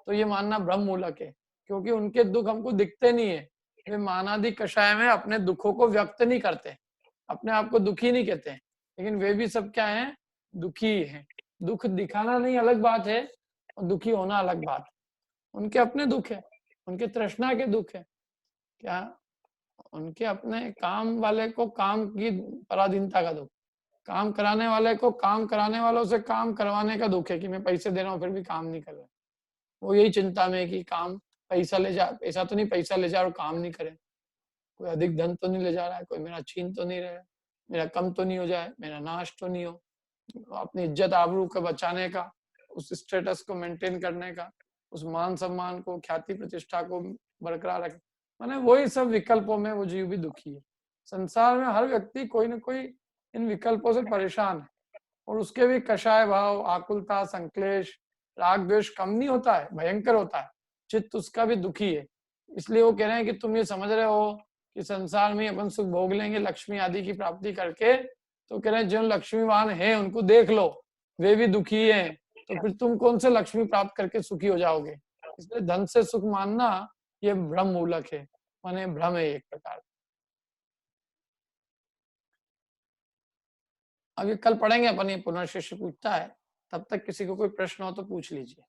तो ये मानना भ्रम मूलक है, क्योंकि उनके दुख हमको दिखते नहीं है। वे मानादि कषाय में अपने दुखों को व्यक्त नहीं करते, अपने आप को दुखी नहीं कहते, लेकिन वे भी सब क्या है, दुखी है। दुख दिखाना नहीं अलग बात है, और दुखी होना अलग बात है। उनके अपने दुख है, उनके तृष्णा के दुख है, क्या उनके अपने काम वाले को काम की पराधीनता का दुख, काम कराने वाले को काम कराने वालों से काम करवाने का दुख है, कि मैं पैसे दे रहा हूँ फिर भी काम नहीं कर रहा। वो यही चिंता में कि काम पैसा ले जा, ऐसा तो नहीं पैसा ले जा और काम नहीं करे, कोई अधिक धन तो नहीं ले जा रहा है, कोई मेरा छीन तो नहीं रहा है, मेरा कम तो नहीं हो जाए, मेरा नाश तो नहीं हो। अपनी इज्जत आबरू को बचाने का, उस स्टेटस को मेंटेन करने का, उस मान सम्मान को, ख्याति प्रतिष्ठा को बरकरार रखे, माने वही सब विकल्पों में वो जीव भी दुखी है। संसार में हर व्यक्ति कोई न कोई इन विकल्पों से परेशान है, और उसके भी कषाय भाव, आकुलता, संक्लेश, राग द्वेष कम नहीं होता है, भयंकर होता है, चित्त उसका भी दुखी है। इसलिए वो कह रहे हैं कि तुम ये समझ रहे हो कि संसार में अपन सुख भोग लेंगे लक्ष्मी आदि की प्राप्ति करके, तो कह रहे हैं जो लक्ष्मीवान है उनको देख लो, वे भी दुखी हैं, तो फिर तुम कौन से लक्ष्मी प्राप्त करके सुखी हो जाओगे। इसलिए धन से सुख मानना ये भ्रम मूलक है, माने भ्रम है एक प्रकार। अब ये कल पढ़ेंगे अपन, ये पुनर्शिष्य पूछता है, तब तक किसी को कोई प्रश्न हो तो पूछ लीजिए।